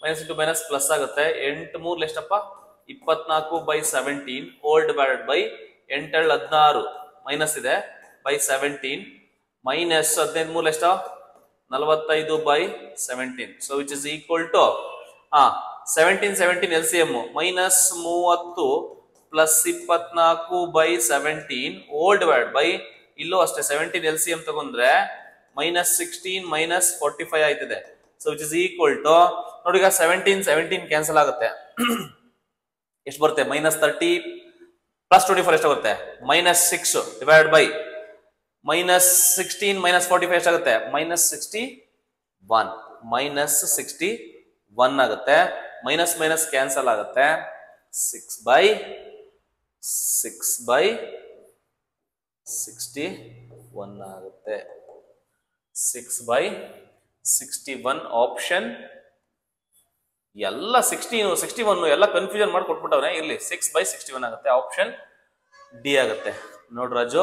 minus into minus plus ಆಗುತ್ತೆ. 8 3 ಎಷ್ಟಪ್ಪ? 24/17 whole divided by 8 16 minus ಇದೆ by 17 minus 15 3 ಎಷ್ಟು? 45/17. so which is equal to 17 LCM minus 30 plus 24/17 hole divide by, ಇಲ್ಲೂ ಅಷ್ಟೇ 17 LCM ತಗೊಂಡ್ರೆ minus 16 minus 45 ಆಯ್ತದೆ. so which is equal to, ನೋಡಿ ಈಗ 17 ಕ್ಯಾನ್ಸಲ್ ಆಗುತ್ತೆ. ಎಷ್ಟು ಬರುತ್ತೆ? minus 30 plus 24 ಎಷ್ಟು ಬರುತ್ತೆ? minus 6 divide by minus 16 minus 45 ಎಷ್ಟಾಗುತ್ತೆ? minus 61 ಆಗುತ್ತೆ. ಮೈನಸ್ ಮೈನಸ್ ಕ್ಯಾನ್ಸಲ್ ಆಗುತ್ತೆ. 6/61 ಆಗುತ್ತೆ. 6/61 ಆಪ್ಷನ್. ಎಲ್ಲ 61 ಎಲ್ಲ ಕನ್ಫ್ಯೂಷನ್ ಮಾಡಿ ಕೊಟ್ಬಿಟ್ಟವ್ರೆ. ಇರ್ಲಿ, 6/61 ಆಗುತ್ತೆ. ಆಪ್ಷನ್ ಡಿ ಆಗುತ್ತೆ. ನೋಡ್ರಿ ರಾಜು,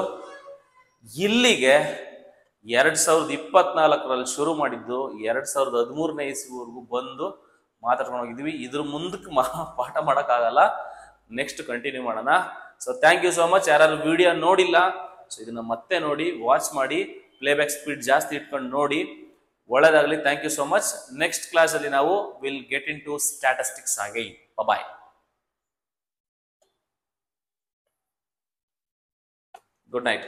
ಇಲ್ಲಿಗೆ 2024ರಲ್ಲಿ ಶುರು ಮಾಡಿದ್ದು 2013ನೇ ಇಸ್ವಿವರೆಗೂ ಬಂದು ಮಾತಾಡ್ಕೊಂಡು ಹೋಗಿದ್ವಿ. ಇದ್ರ ಮುಂದಕ್ಕೆ ಪಾಠ ಮಾಡೋಕ್ಕಾಗಲ್ಲ. ನೆಕ್ಸ್ಟ್ ಕಂಟಿನ್ಯೂ ಮಾಡೋಣ. So thank you so much. ಯಾರು ವಿಡಿಯೋ ನೋಡಿಲ್ಲ, ಸೊ ಇದನ್ನ ಮತ್ತೆ ನೋಡಿ, ವಾಚ್ ಮಾಡಿ, ಪ್ಲೇಬ್ಯಾಕ್ ಸ್ಪೀಡ್ ಜಾಸ್ತಿ ಇಟ್ಕೊಂಡು ನೋಡಿ. ಒಳ್ಳೆದಾಗಲಿ. Thank you so much. Next class ಅಲ್ಲಿ ನಾವು will get into statistics again. Bye. Good night.